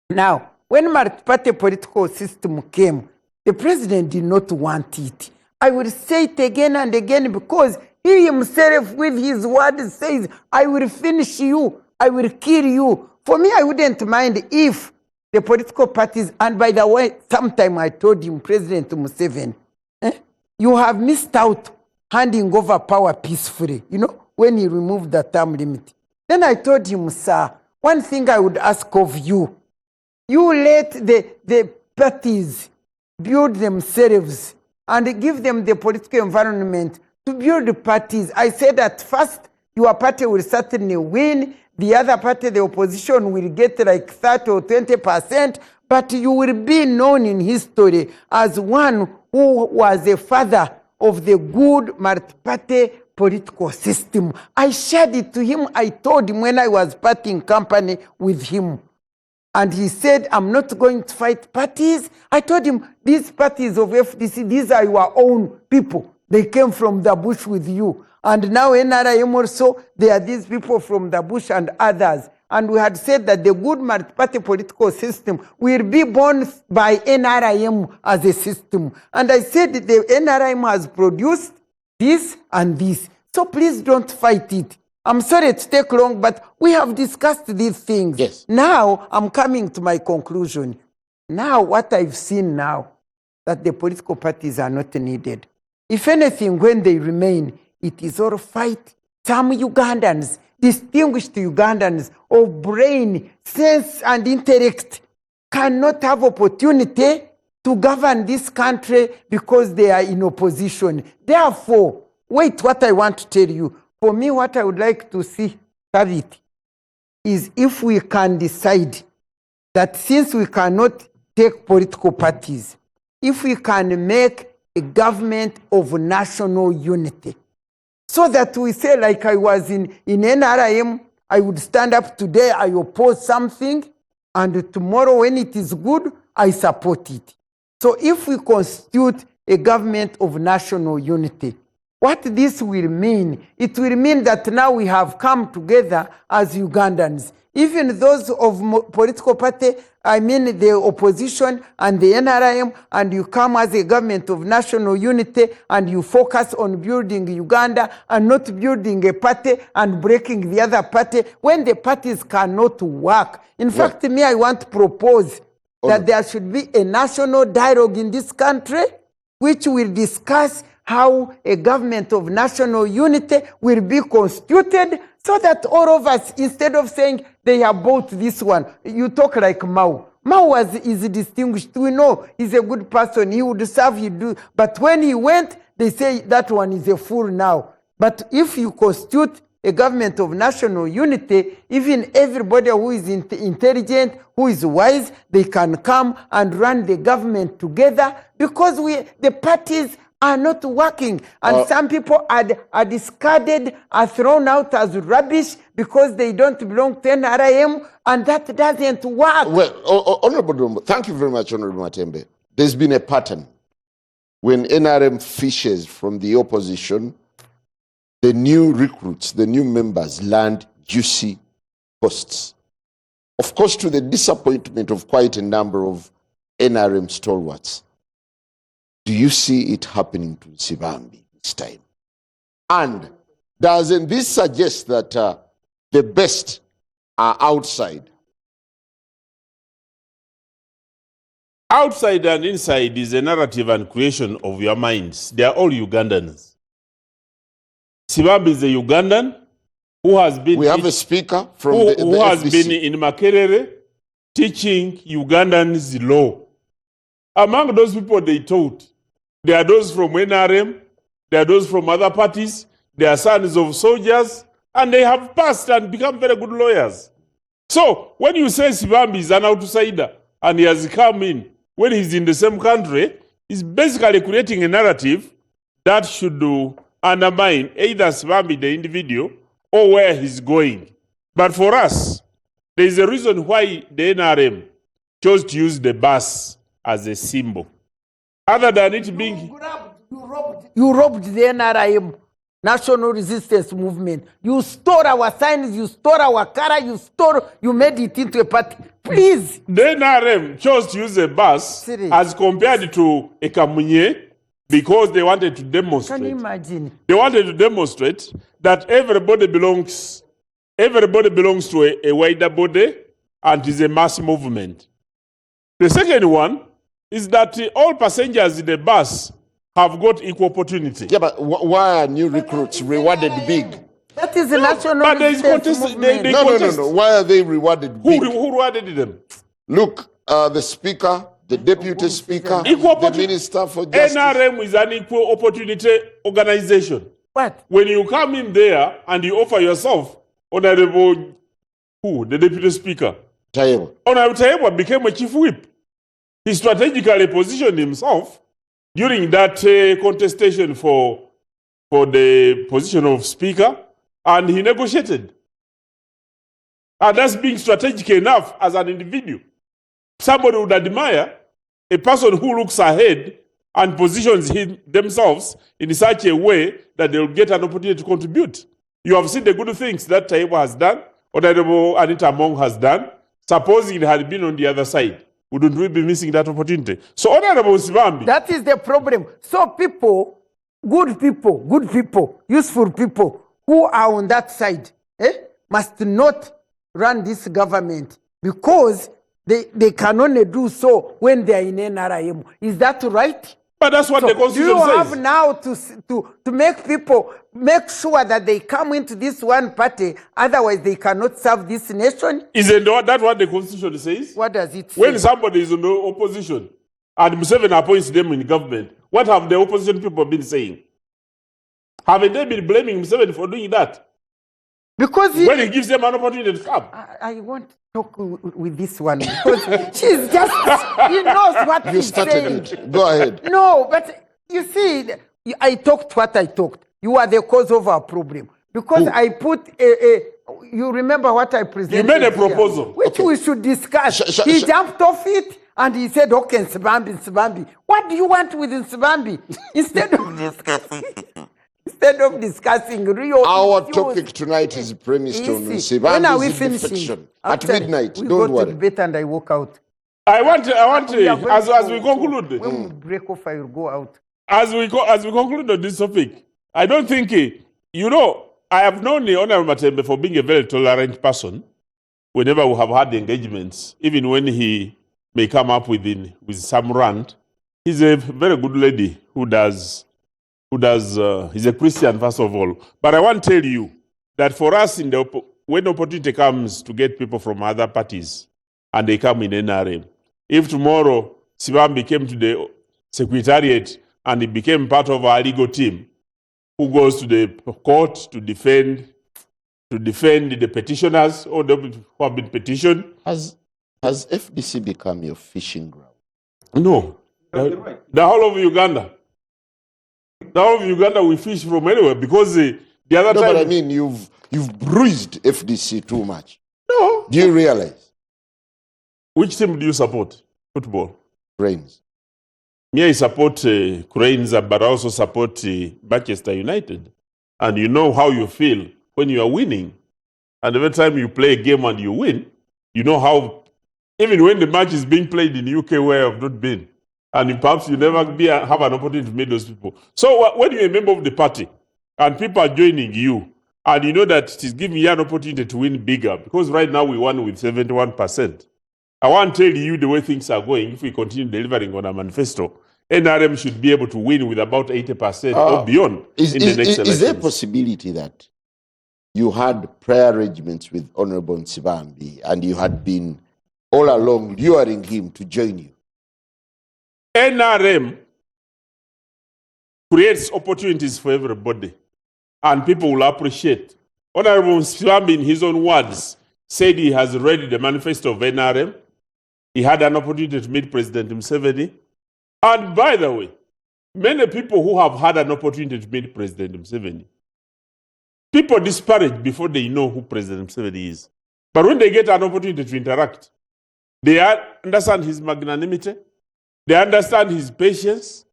Now, when Martipate political system came, the president did not want it. I will say it again and again because he himself with his words says, I will finish you, I will kill you. For me, I wouldn't mind if the political parties, and by the way, sometime I told him, President Museveni, you have missed out handing over power peacefully, you know, when he removed the term limit. Then I told him, sir, one thing I would ask of you, you let the parties build themselves and give them the political environment to build the parties. I said at first, your party will certainly win. The other party, the opposition, will get like 30 or 20%, but you will be known in history as one who was a father of the good multi-party political system. I shared it to him. I told him when I was parting company with him. And he said, I'm not going to fight parties. I told him, these parties of FDC, these are your own people. They came from the bush with you. And now NRM also, they are these people from the bush and others. And we had said that the good multi-party political system will be born by NRM as a system. And I said that the NRM has produced this and this. So please don't fight it. I'm sorry to take long, but we have discussed these things. Yes. Now, I'm coming to my conclusion. Now, what I've seen now, that the political parties are not needed. If anything, when they remain, it is all fight. Some Ugandans, distinguished Ugandans of brain, sense, and intellect, cannot have opportunity to govern this country because they are in opposition. Therefore, wait, what I want to tell you, for me, what I would like to see clarity is if we can decide that since we cannot take political parties, if we can make a government of national unity, so that we say, like I was in NRM, I would stand up today, I oppose something, and tomorrow when it is good, I support it. So if we constitute a government of national unity, what this will mean, it will mean that now we have come together as Ugandans. Even those of political party, I mean the opposition and the NRM, and you come as a government of national unity and you focus on building Uganda and not building a party and breaking the other party when the parties cannot work. In fact, me, I want to propose that there should be a national dialogue in this country which will discuss how a government of national unity will be constituted so that all of us, instead of saying they have bought this one, you talk like Mao. Mao is distinguished. We know he's a good person. He would serve, he do. But when he went, they say that one is a fool now. But if you constitute a government of national unity, even everybody who is intelligent, who is wise, they can come and run the government together because the parties are not working. And some people are discarded, are thrown out as rubbish because they don't belong to NRM, and that doesn't work. Well, Honorable, thank you very much, Honorable Matembe. there's been a pattern. When NRM fishes from the opposition, the new recruits, the new members land juicy posts. Of course, to the disappointment of quite a number of NRM stalwarts. Do you see it happening to Sibambi this time? And doesn't this suggest that the best are outside? Outside and inside is a narrative and creation of your minds. They are all Ugandans. Sibambi is a Ugandan who has been... We have a speaker from who the has FDC. been in Makerere teaching Ugandans law. Among those people they taught, there are those from NRM, there are those from other parties, they are sons of soldiers, and they have passed and become very good lawyers. So when you say Sibambi is an outsider and he has come in when he's in the same country, he's basically creating a narrative that should undermine either Sibambi, the individual, or where he's going. But for us, there is a reason why the NRM chose to use the bus as a symbol. Other than it being... You robbed the NRM, National Resistance Movement. You stole our signs, you stole our color, you made it into a party. Please. The NRM chose to use a bus as compared to a Kamunye because they wanted to demonstrate. Can you imagine? They wanted to demonstrate that everybody belongs to a wider body and is a mass movement. The second one is that all passengers in the bus have got equal opportunity. Yeah, but why are new recruits rewarded big? That is a national but there is resistance contest. movement. No. Why are they rewarded big? Who rewarded them? Look, the speaker, the deputy speaker, the minister for justice. NRM is an equal opportunity organization. What? When you come in there and you offer yourself, Honorable, the deputy speaker? Tayewa. Honorable Tayewa became a chief whip. He strategically positioned himself during that contestation for the position of speaker, and he negotiated. And that's being strategic enough as an individual. Somebody would admire a person who looks ahead and positions themselves in such a way that they'll get an opportunity to contribute. You have seen the good things that Tayewa has done, or that Anita Among has done. Supposing it had been on the other side, wouldn't we be missing that opportunity? So, Honorable Sibambi. That is the problem. So people, good people, useful people who are on that side must not run this government because they can only do so when they are in NRM. Is that right? But that's what the Constitution says. You says. have now to make people make sure that they come into this one party, otherwise they cannot serve this nation. Isn't that what the Constitution says? What does it say? When somebody is in the opposition and Museveni appoints them in government, what have the opposition people been saying? Haven't they been blaming Museveni for doing that? Because when he gives them an opportunity to come. I want to talk with this one because she's just, he knows what you he's started saying. it. Go ahead. No, but you see, I talked what I talked. You are the cause of our problem. Because I put you remember what I presented? You made a here, proposal. which we should discuss. He jumped off it and he said, okay, Nsibambi. What do you want with Nsibambi? Instead of discussing real Our issues. topic tonight is premised on Easy. When are we Sibambi's finishing? defection. After At midnight, we don't go worry. to bed and I walk out. I want We are going as to- we conclude. When we break off, I will go out. As we conclude on this topic, I don't think, I have known the Honorable Matembe for being a very tolerant person whenever we have had engagements, even when he may come up with some rant. He's a very good lady who's a Christian, first of all. But I want to tell you that for us, when opportunity comes to get people from other parties and they come in NRM, if tomorrow Sibambi came to the secretariat and he became part of our legal team, who goes to the court to defend the petitioners or those who have been petitioned. Has FDC become your fishing ground? No. The whole of Uganda. The whole of Uganda we fish from anywhere because the other time... but I mean, you've bruised FDC too much. No. Do you realize? Which team do you support? Football. Brains. Me, I support Cranes, but I also support Manchester United. And you know how you feel when you are winning. And every time you play a game and you win, you know how, even when the match is being played in the UK where I've not been, and perhaps you never have an opportunity to meet those people. So when you're a member of the party and people are joining you, and you know that it is giving you an opportunity to win bigger, because right now we won with 71%. I want to tell you the way things are going. If we continue delivering on our manifesto, NRM should be able to win with about 80% or beyond in the next elections. Is there a possibility that you had prayer arrangements with Honorable Nsibambi and you had been all along luring him to join you? NRM creates opportunities for everybody, and people will appreciate. Honorable Nsibambi, in his own words, said he has read the manifesto of NRM. He had an opportunity to meet President Museveni. And by the way, many people who have had an opportunity to meet President Museveni, people disparage before they know who President Museveni is. But when they get an opportunity to interact, they understand his magnanimity, they understand his patience,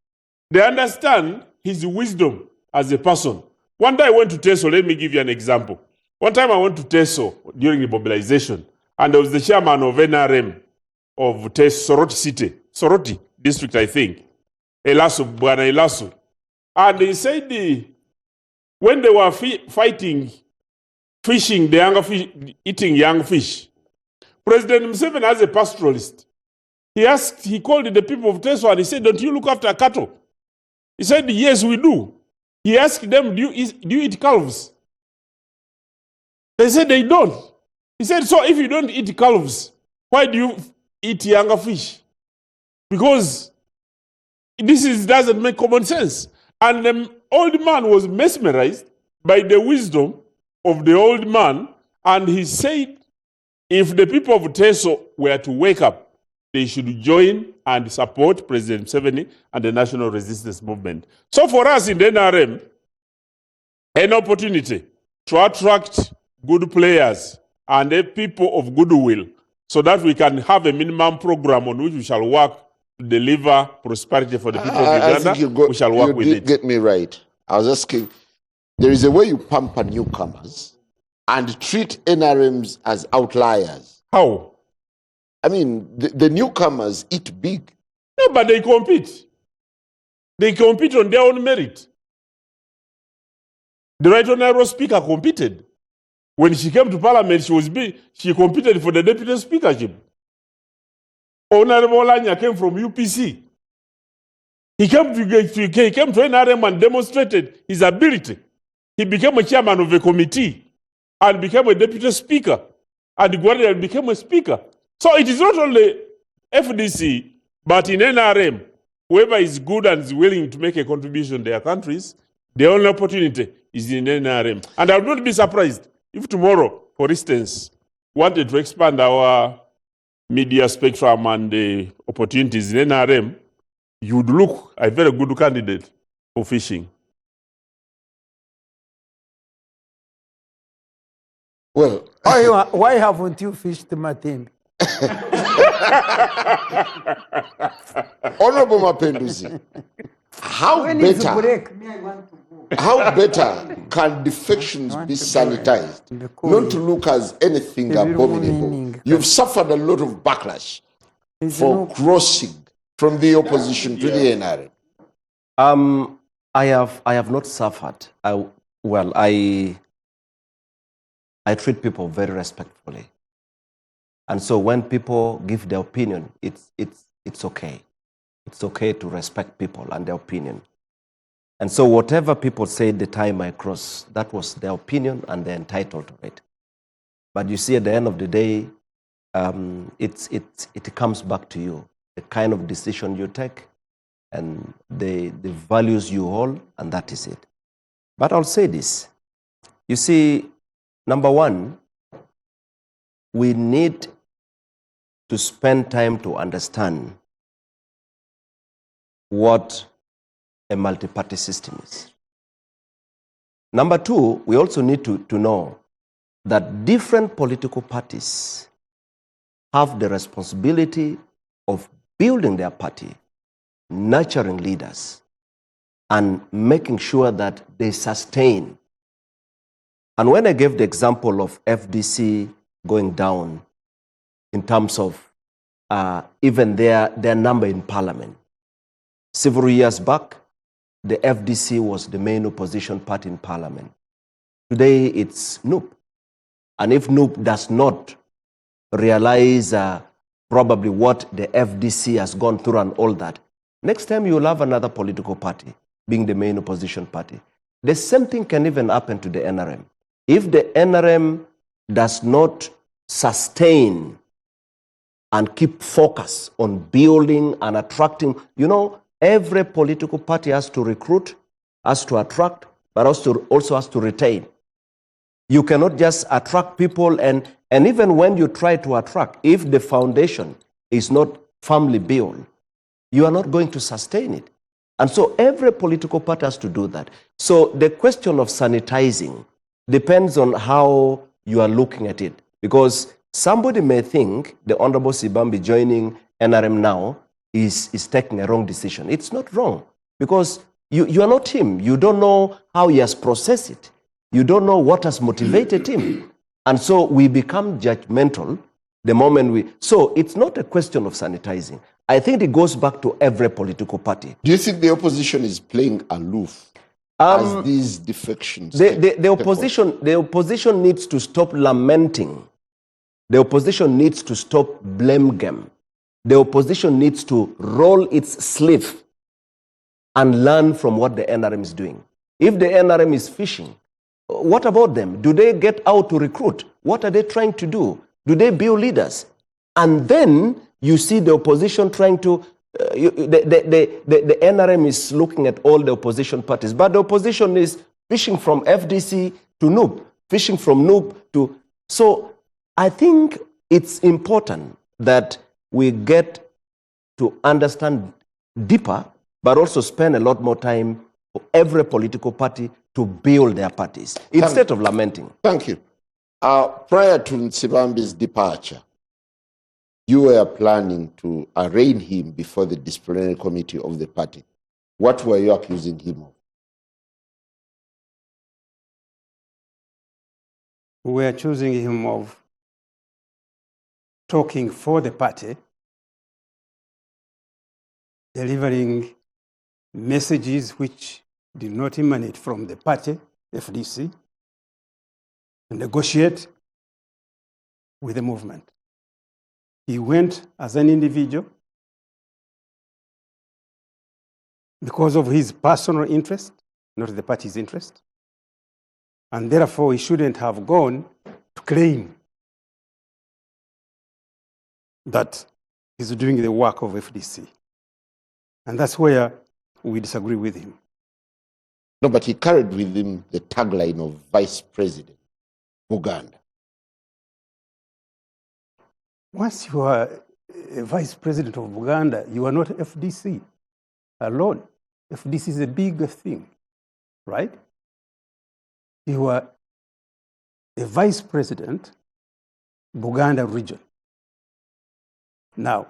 they understand his wisdom as a person. One day I went to Teso, let me give you an example. One time I went to Teso during the mobilization, and there was the chairman of NRM of Soroti City, Soroti district, I think, Elasu, Bwana Elasu. And he said when they were fighting, fishing, the young fish, eating young fish, President Museveni, as a pastoralist, he called the people of Teso and he said, don't you look after cattle? He said, yes, we do. He asked them, do you eat calves? They said they don't. He said, so if you don't eat calves, why do you eat younger fish? Because this doesn't make common sense. And the old man was mesmerized by the wisdom of the old man, and he said if the people of Teso were to wake up, they should join and support President Museveni and the National Resistance Movement. So for us in the NRM, an opportunity to attract good players and people of goodwill, so that we can have a minimum program on which we shall work to deliver prosperity for the people of Uganda. We shall work with it. Get me right. I was asking, there is a way you pamper newcomers and treat NRMs as outliers. How? I mean, the newcomers eat big. No, but they compete. They compete on their own merit. The Right Honorable Speaker competed. When she came to Parliament, she competed for the Deputy Speakership. Honorable Olanya came from UPC. He came to NRM and demonstrated his ability. He became a chairman of a committee and became a Deputy Speaker. And Guardian became a speaker. So it is not only FDC, but in NRM, whoever is good and is willing to make a contribution to their countries, the only opportunity is in NRM. And I would not be surprised if tomorrow, for instance, wanted to expand our media spectrum and the opportunities in NRM, you would look a very good candidate for fishing. Well, why haven't you fished Matembe? Honorable Mapenduzi, how When is the break? how better can defections be sanitized? Not to look as anything abominable. You've suffered a lot of backlash for crossing from the opposition to the NRM. I have not suffered. I treat people very respectfully. And so when people give their opinion, it's okay. It's okay to respect people and their opinion. And so whatever people said the time I crossed, that was their opinion and they're entitled to it. But you see, at the end of the day, it comes back to you. The kind of decision you take and the values you hold, and that is it. But I'll say this. You see, number one, we need to spend time to understand what a multi-party system is. Number two, we also need to know that different political parties have the responsibility of building their party nurturing leaders and making sure that they sustain. And when I gave the example of FDC going down in terms of even their number in parliament, several years back, the FDC was the main opposition party in parliament. Today, it's NUP. And if NUP does not realize probably what the FDC has gone through and all that, next time you will have another political party being the main opposition party. The same thing can even happen to the NRM. If the NRM does not sustain and keep focus on building and attracting, you know, every political party has to recruit, has to attract, but also has to retain. You cannot just attract people, and even when you try to attract, if the foundation is not firmly built, you are not going to sustain it. And so every political party has to do that. So the question of sanitizing depends on how you are looking at it. Because somebody may think the Honorable Sibambi joining NRM now is taking a wrong decision. It's not wrong, because you are not him. You don't know how he has processed it. You don't know what has motivated him. And so we become judgmental the moment we... So it's not a question of sanitizing. I think it goes back to every political party. Do you think the opposition is playing aloof as these defections? The opposition needs to stop lamenting. The opposition needs to stop blame game. The opposition needs to roll its sleeve and learn from what the NRM is doing. If the NRM is fishing, what about them? Do they get out to recruit? What are they trying to do? Do they build leaders? And then you see the opposition trying to, the NRM is looking at all the opposition parties, but the opposition is fishing from FDC to NUP, fishing from NUP to... So I think it's important that we get to understand deeper, but also spend a lot more time for every political party to build their parties, instead of lamenting. Thank you. Prior to Nsibambi's departure, you were planning to arraign him before the disciplinary committee of the party. What were you accusing him of? We are accusing him of talking for the party, delivering messages which did not emanate from the party, FDC, and negotiate with the movement. He went as an individual because of his personal interest, not the party's interest, and therefore he shouldn't have gone to claim that he's doing the work of FDC. And that's where we disagree with him. No, but he carried with him the tagline of Vice President Buganda. Once you are a vice president of Buganda, you are not FDC alone. FDC is a bigger thing, right? You are a vice president, Buganda region. Now,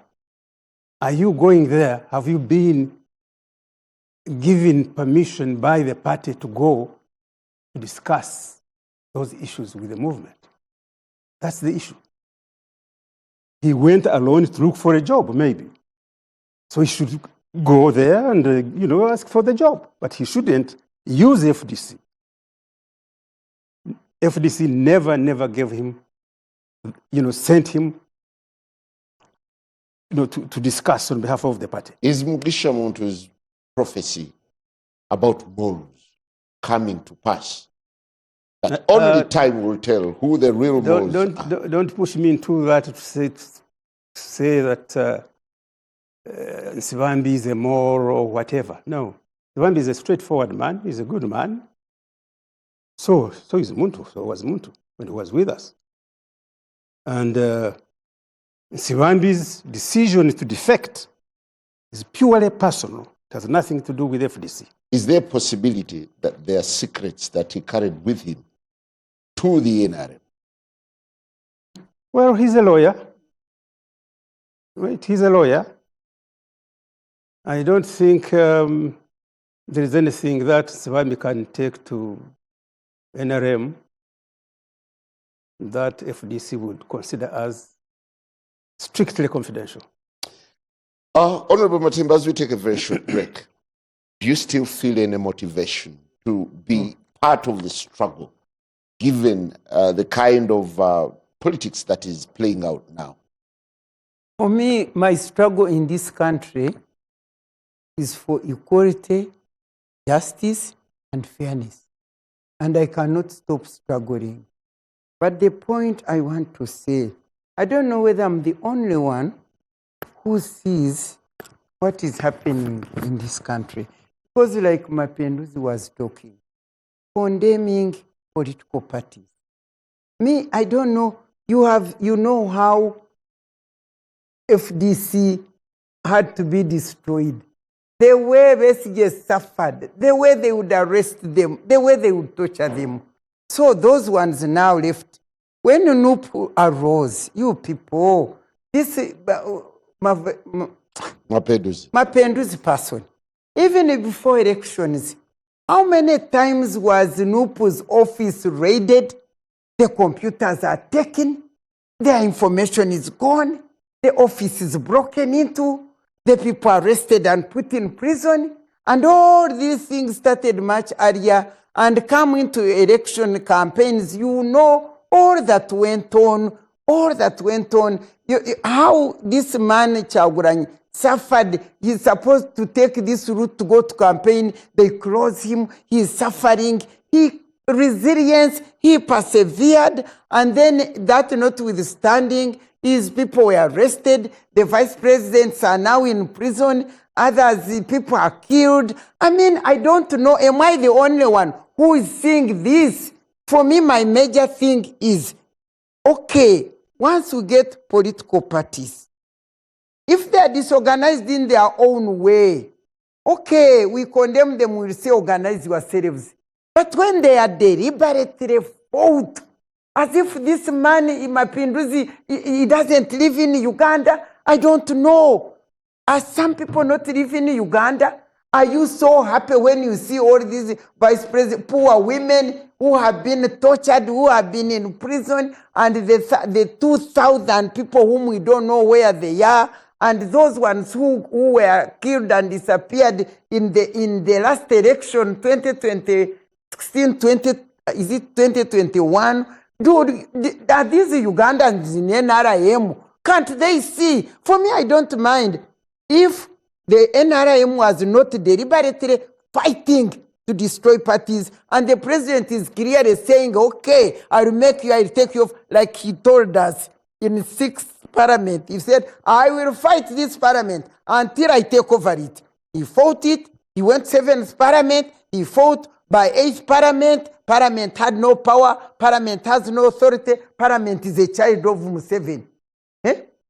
are you going there? Have you been given permission by the party to go to discuss those issues with the movement? That's the issue. He went alone to look for a job, maybe. So he should go there and, ask for the job. But he shouldn't use FDC. FDC never gave him, sent him, to discuss on behalf of the party. Is Mugisha Montu's prophecy about morals coming to pass? That only time will tell who the real morals are. Don't push me into that to say that Sibambi is a more or whatever. No. Sibambi is a straightforward man. He's a good man. So is Muntu. So was Muntu when he was with us. And Sibambi's decision to defect is purely personal. It has nothing to do with FDC. Is there a possibility that there are secrets that he carried with him to the NRM? Well, he's a lawyer. Right? He's a lawyer. I don't think there is anything that Swami can take to NRM that FDC would consider as strictly confidential. Honorable Matimba, as we take a very short break, do you still feel any motivation to be part of the struggle, given the kind of politics that is playing out now? For me, my struggle in this country is for equality, justice, and fairness. And I cannot stop struggling. But the point I want to say, I don't know whether I'm the only one who sees what is happening in this country. Because like Mapenduzi was talking, condemning political parties. Me, I don't know, you know how FDC had to be destroyed. The way messages suffered, the way they would arrest them, the way they would torture them. So those ones now left. When NUP arose, you people, this Mapenduzi person, even before elections, how many times was NUP's office raided? The computers are taken, their information is gone, the office is broken into, the people arrested and put in prison, and all these things started much earlier and come into election campaigns. You know all that went on, how this man Kyagulanyi suffered. He's supposed to take this route to go to campaign. They close him. He's suffering. Resilience, he persevered, and then that notwithstanding, his people were arrested. The vice presidents are now in prison. Others, people are killed. I mean, I don't know. Am I the only one who is seeing this? For me, my major thing is, okay, once we get political parties, if they are disorganized in their own way, okay, we condemn them, we'll say organize yourselves. But when they are deliberately fought, as if this man in Mapinduzi, he doesn't live in Uganda, I don't know. Are some people not living in Uganda? Are you so happy when you see all these vice presidents, poor women who have been tortured, who have been in prison, and the 2,000 people whom we don't know where they are, and those ones who were killed and disappeared in the last election, 2020, 2021? Dude, are these Ugandans in NRM? Can't they see? For me, I don't mind. If the NRM was not deliberately fighting to destroy parties, and the president is clearly saying, okay, I'll take you off, like he told us in the 6th parliament. He said, I will fight this parliament until I take over it. He fought it. He went 7th parliament. He fought by 8th parliament. Parliament had no power. Parliament has no authority. Parliament is a child of Museveni.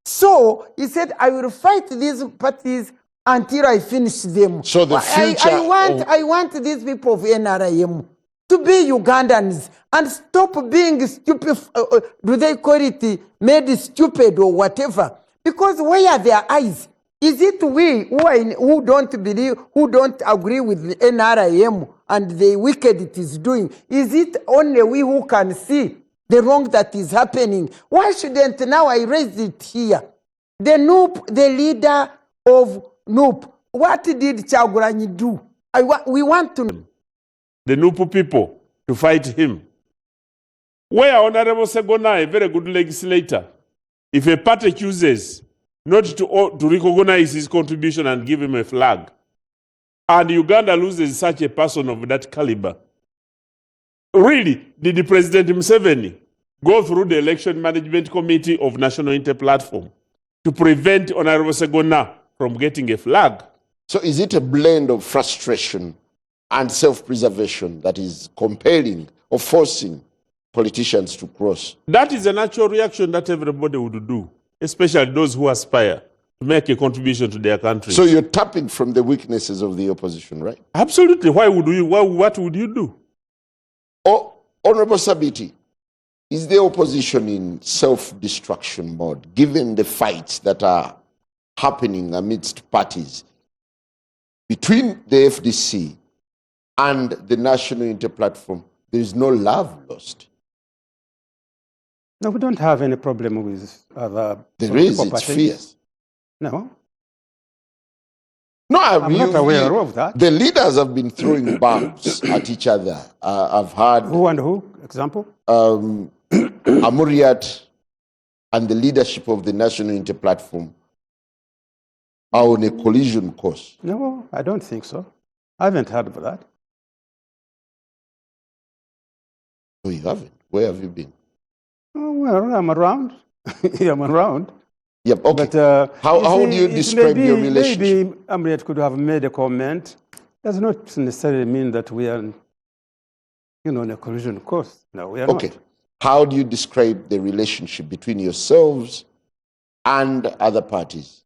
So he said, I will fight these parties until I finish them. So the future... I want these people of NRM to be Ugandans and stop being stupid. Do they call it made stupid or whatever? Because where are their eyes? Is it we who don't believe, who don't agree with the NRM and the wicked it is doing? Is it only we who can see the wrong that is happening? Why shouldn't now I raise it here? The NUP, the leader of NUP, what did Kyagulanyi do? We want to know. The NUP people to fight him. Where Honorable Segona, a very good legislator, if a party chooses not to recognize his contribution and give him a flag, and Uganda loses such a person of that caliber, really, did the President Museveni go through the Election Management Committee of National Inter-Platform to prevent Honorable Segona from getting a flag? So is it a blend of frustration and self-preservation that is compelling or forcing politicians to cross? That is a natural reaction that everybody would do, especially those who aspire to make a contribution to their country. So you're tapping from the weaknesses of the opposition, right? Absolutely. Why would you? What would you do? Oh, Honorable Sabiti, is the opposition in self-destruction mode, given the fights that are happening amidst parties? between the FDC and the National Unity Platform, there is no love lost. No, we don't have any problem with other There is, political it's parties. fierce. No, No, I'm not aware of that. The leaders have been throwing bombs at each other. I've heard Who and who? Example? Amuriat and the leadership of the National Unity Platform are on a collision course. No, I don't think so. I haven't heard of that. No, you haven't. Where have you been? Oh, well, I'm around. I'm around. Yep, okay. But, how do you it describe your relationship? Maybe Amriat could have made a comment. Does not necessarily mean that we are, in a collision course. No, we are Okay. not. How do you describe the relationship between yourselves and other parties?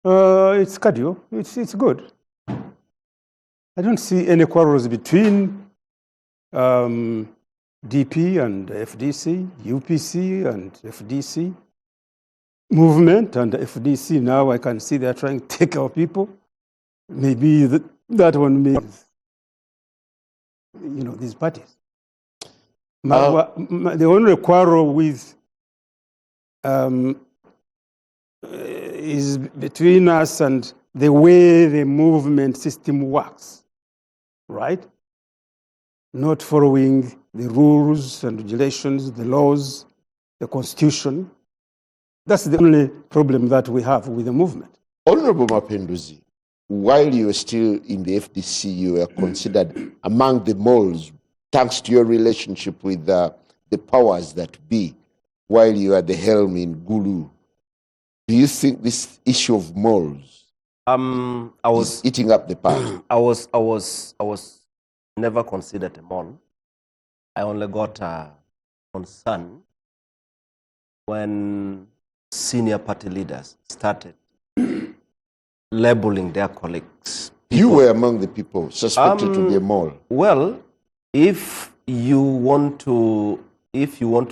It's cordial. It's good. I don't see any quarrels between DP and FDC, UPC and FDC, movement and FDC. Now I can see they're trying to take our people. Maybe that one means, these parties. The only quarrel with is between us and the way the movement system works, right? Not following the rules and regulations, the laws, the constitution. That's the only problem that we have with the movement. Honorable Mapenduzi, while you were still in the FDC, you were considered among the moles, thanks to your relationship with the powers that be, while you are at the helm in Gulu. Do you think this issue of moles is eating up the party? I was never considered a mole. I only got concerned when senior party leaders started labeling their colleagues. You were among the people suspected to be a mole. Well, if you want to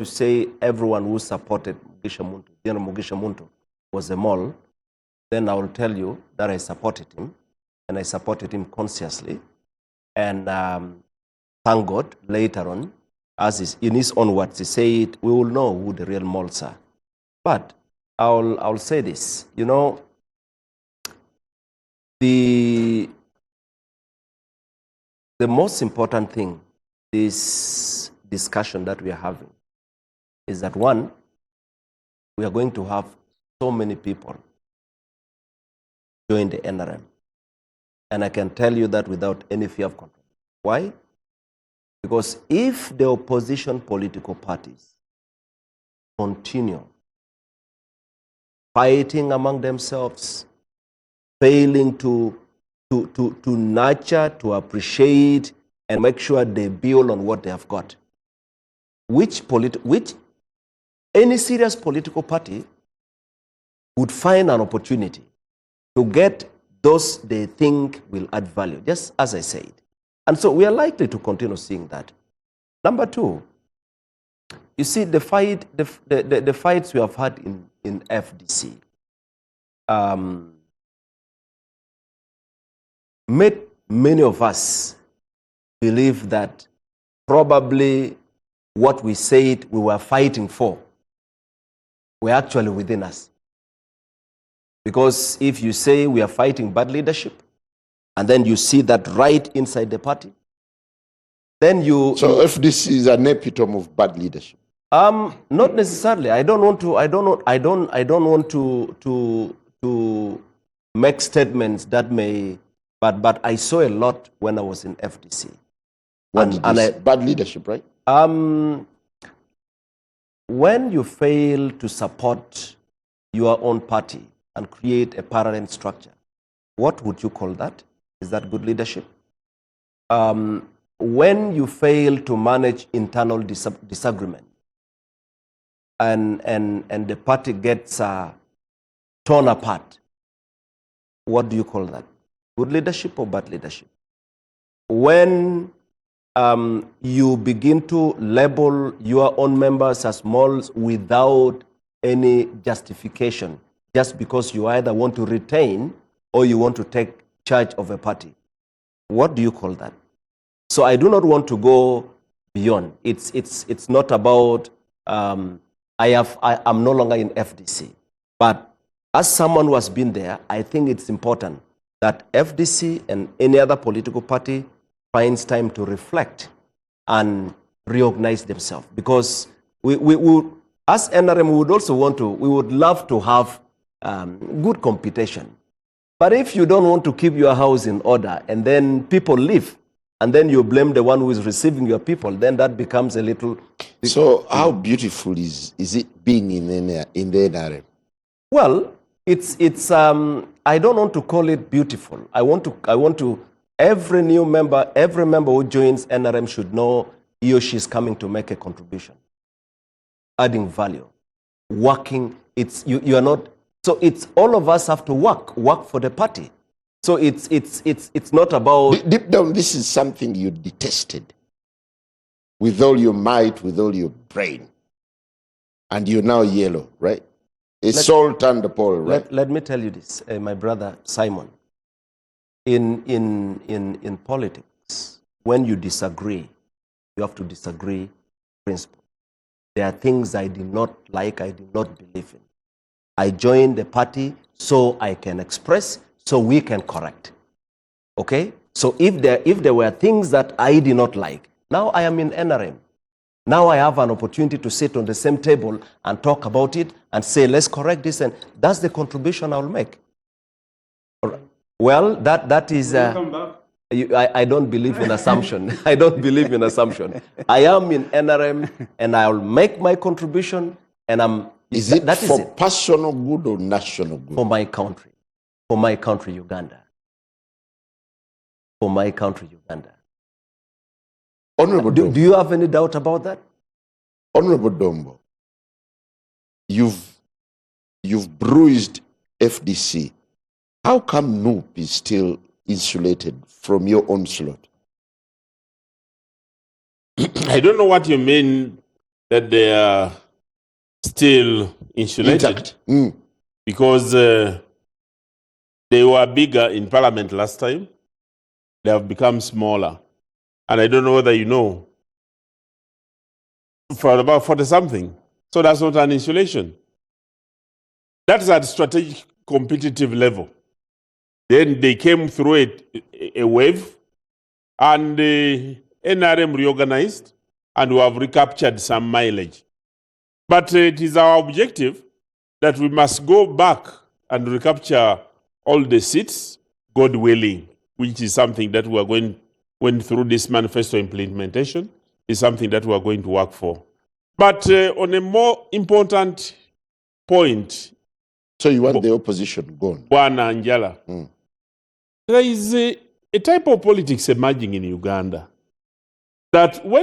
say everyone who supported General Mugisha Muntu was a mole, then I will tell you that I supported him, and I supported him consciously. And thank God, later on, in his own words, he said, we will know who the real moles are. But I'll say this, the most important thing, this discussion that we are having, is that one, we are going to have so many people join the NRM. And I can tell you that without any fear of control. Why? Because if the opposition political parties continue fighting among themselves, failing to nurture, to appreciate, and make sure they build on what they have got, which any serious political party would find an opportunity to get those they think will add value, just as I said. And so we are likely to continue seeing that. Number two, you see the fights we have had in FDC made many of us believe that probably what we said we were fighting for were actually within us. Because if you say we are fighting bad leadership, and then you see that right inside the party, then you... So FDC is an epitome of bad leadership? Not necessarily. I don't want to make statements that may... But I saw a lot when I was in FDC. Bad leadership, right? When you fail to support your own party and create a parallel structure, what would you call that? Is that good leadership? When you fail to manage internal disagreement and the party gets torn apart, what do you call that? Good leadership or bad leadership? When you begin to label your own members as moles without any justification, just because you either want to retain or you want to take charge of a party. What do you call that? So I do not want to go beyond. It's not about, I'm no longer in FDC. But as someone who has been there, I think it's important that FDC and any other political party finds time to reflect and reorganize themselves. Because we as NRM, we would love to have good competition. But if you don't want to keep your house in order and then people leave, and then you blame the one who is receiving your people, then that becomes a little... So how beautiful is it being in the NRM? Well, it's I don't want to call it beautiful. I want to every new member, every member who joins NRM should know he or she is coming to make a contribution, adding value, working. You are not. So it's all of us have to work for the party. So it's not about... Deep down, this is something you detested with all your might, with all your brain. And you're now yellow, right? It's salt and the pole, right? Let me tell you this, my brother Simon. In politics, when you disagree, you have to disagree principle. There are things I did not like, I did not believe in. I joined the party so I can express, so we can correct. Okay? So if there were things that I did not like, now I am in NRM. Now I have an opportunity to sit on the same table and talk about it and say, let's correct this, and that's the contribution I'll make. Well, that is... I don't believe in assumption. I don't believe in assumption. I am in NRM and I'll make my contribution, and Is it for personal good or national good? For my country. For my country, Uganda. For my country, Uganda. Honorable do you have any doubt about that? Honorable Dombo, you've bruised FDC. How come NUP is still insulated from your onslaught? I don't know what you mean that they are still insulated. Because they were bigger in parliament last time. They have become smaller. And I don't know whether you know, for about 40-something. So that's not an insulation. That's at strategic competitive level. Then they came through a wave, and the NRM reorganized, and we have recaptured some mileage. But it is our objective that we must go back and recapture all the seats, God willing, which is something that we are going through this manifesto implementation, is something that we are going to work for. But on a more important point... So you want the opposition gone? Bwana Njala. There is a type of politics emerging in Uganda that when